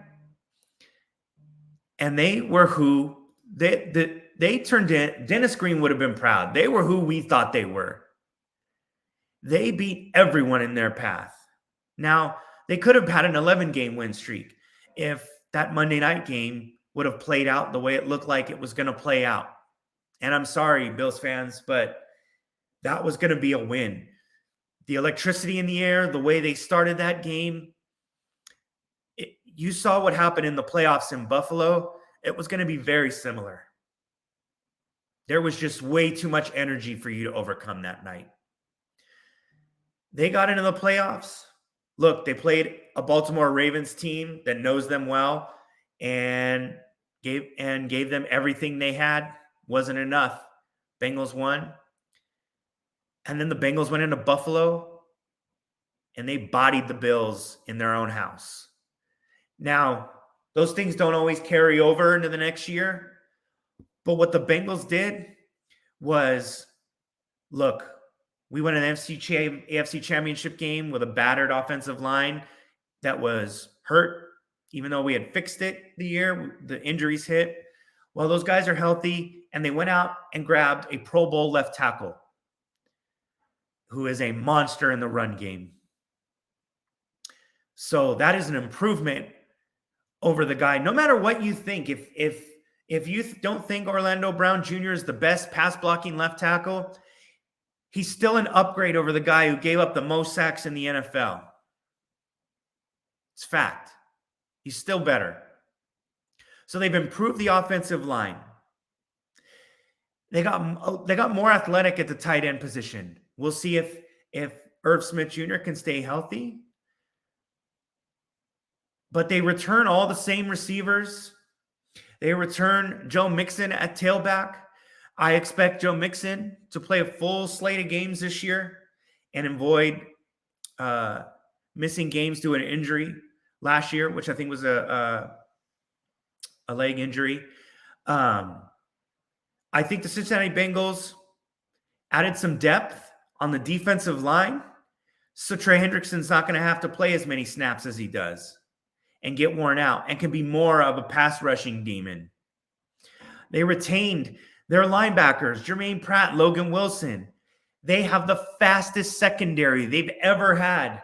And they were who they turned in. Dennis Green would have been proud. They were who we thought they were. They beat everyone in their path. Now, they could have had an 11-game win streak if that Monday night game would have played out the way it looked like it was going to play out. And I'm sorry, Bills fans, but that was going to be a win. The electricity in the air, the way they started that game, you saw what happened in the playoffs in Buffalo. It was going to be very similar. There was just way too much energy for you to overcome that night. They got into the playoffs. Look, they played a Baltimore Ravens team that knows them well and gave them everything they had. Wasn't enough. Bengals won. And then the Bengals went into Buffalo and they bodied the Bills in their own house. Now, those things don't always carry over into the next year. But what the Bengals did was, look, we won an AFC Championship game with a battered offensive line that was hurt, even though we had fixed it the year. The injuries hit. Well, those guys are healthy, and they went out and grabbed a Pro Bowl left tackle who is a monster in the run game. So that is an improvement over the guy. No matter what you think, if you don't think Orlando Brown Jr. is the best pass blocking left tackle, he's still an upgrade over the guy who gave up the most sacks in the NFL. It's fact. He's still better. So they've improved the offensive line. They got more athletic at the tight end position. We'll see if Irv Smith Jr. can stay healthy. But they return all the same receivers. They return Joe Mixon at tailback. I expect Joe Mixon to play a full slate of games this year and avoid missing games due to an injury last year, which I think was a leg injury. I think the Cincinnati Bengals added some depth on the defensive line, so Trey Hendrickson's not going to have to play as many snaps as he does and get worn out and can be more of a pass rushing demon. They retained their linebackers, Jermaine Pratt, Logan Wilson. They have the fastest secondary they've ever had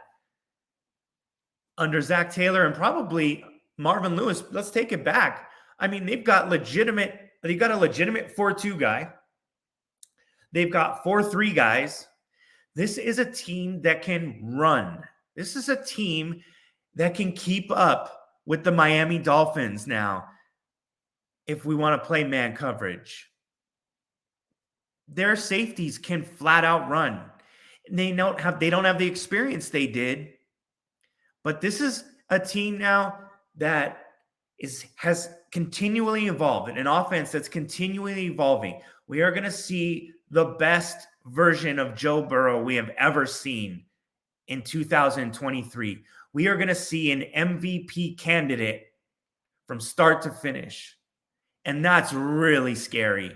under Zach Taylor and probably Marvin Lewis. Let's take it back. I mean, they've got a legitimate 4-2 guy. They've got 4-3 guys. This is a team that can run. This is a team that can keep up with the Miami Dolphins now if we want to play man coverage. Their safeties can flat out run. They don't have the experience they did. But this is a team now that has continually evolved, an offense that's continually evolving. We are going to see the best version of Joe Burrow we have ever seen in 2023. We are going to see an MVP candidate from start to finish. And that's really scary.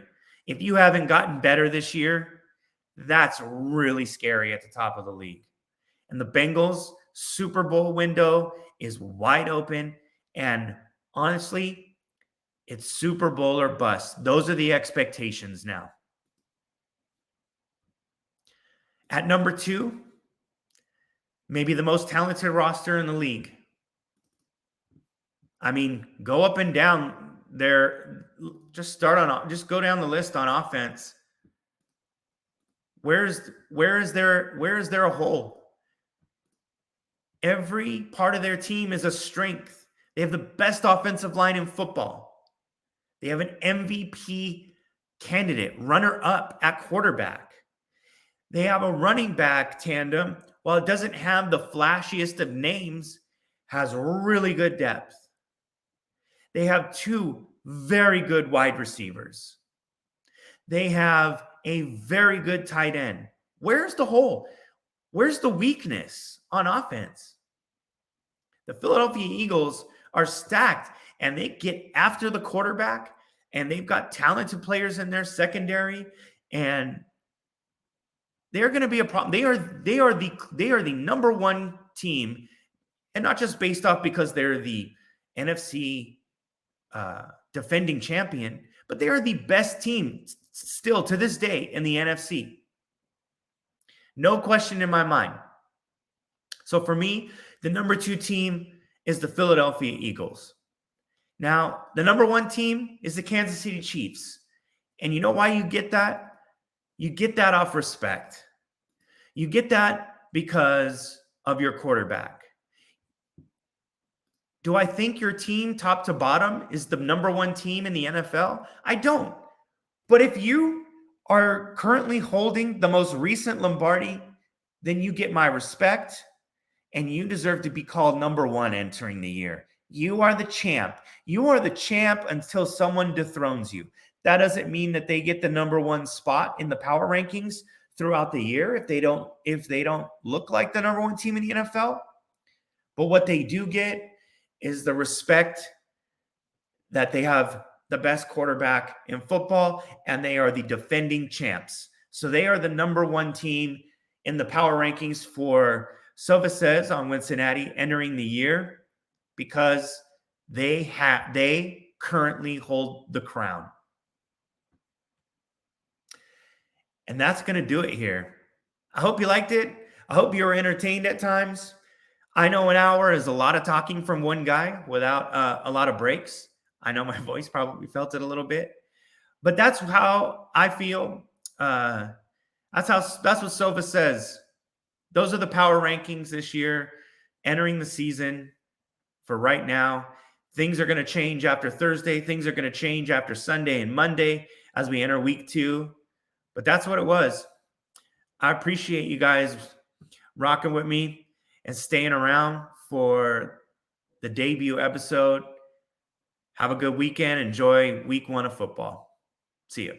If you haven't gotten better this year, that's really scary at the top of the league. And the Bengals Super Bowl window is wide open. And honestly, it's Super Bowl or bust. Those are the expectations now. At number 2, maybe the most talented roster in the league. I mean, go up and down there. Just go down the list on offense. Where is there a hole? Every part of their team is a strength. They have the best offensive line in football. They have an MVP candidate, runner-up at quarterback. They have a running back tandem, while it doesn't have the flashiest of names, has really good depth. They have 2 very good wide receivers. They have a very good tight end. Where's the hole? Where's the weakness on offense? The Philadelphia Eagles are stacked, and they get after the quarterback, and they've got talented players in their secondary, and they're going to be a problem. They are the number 1 team, and not just based off because they're the NFC defending champion, but they are the best team still to this day in the NFC. No question in my mind. So for me, the number 2 team is the Philadelphia Eagles. Now, the number 1 team is the Kansas City Chiefs. And you know why you get that? You get that off respect. You get that because of your quarterback. Do I think your team, top to bottom, is the number 1 team in the NFL? I don't. But if you are currently holding the most recent Lombardi, then you get my respect, and you deserve to be called number 1 entering the year. You are the champ. You are the champ until someone dethrones you. That doesn't mean that they get the number 1 spot in the power rankings throughout the year if they don't look like the number 1 team in the NFL. But what they do get is the respect that they have the best quarterback in football, and they are the defending champs. So they are the number 1 team in the power rankings for Sovah Says on Wincinnati entering the year because they currently hold the crown. And that's going to do it here. I hope you liked it. I hope you were entertained at times. I know an hour is a lot of talking from one guy without a lot of breaks. I know my voice probably felt it a little bit, but that's how I feel. That's what Sovah Says. Those are the power rankings this year, entering the season. For right now, things are going to change after Thursday. Things are going to change after Sunday and Monday as we enter week 2. But that's what it was. I appreciate you guys rocking with me and staying around for the debut episode. Have a good weekend. Enjoy week 1 of football. See you.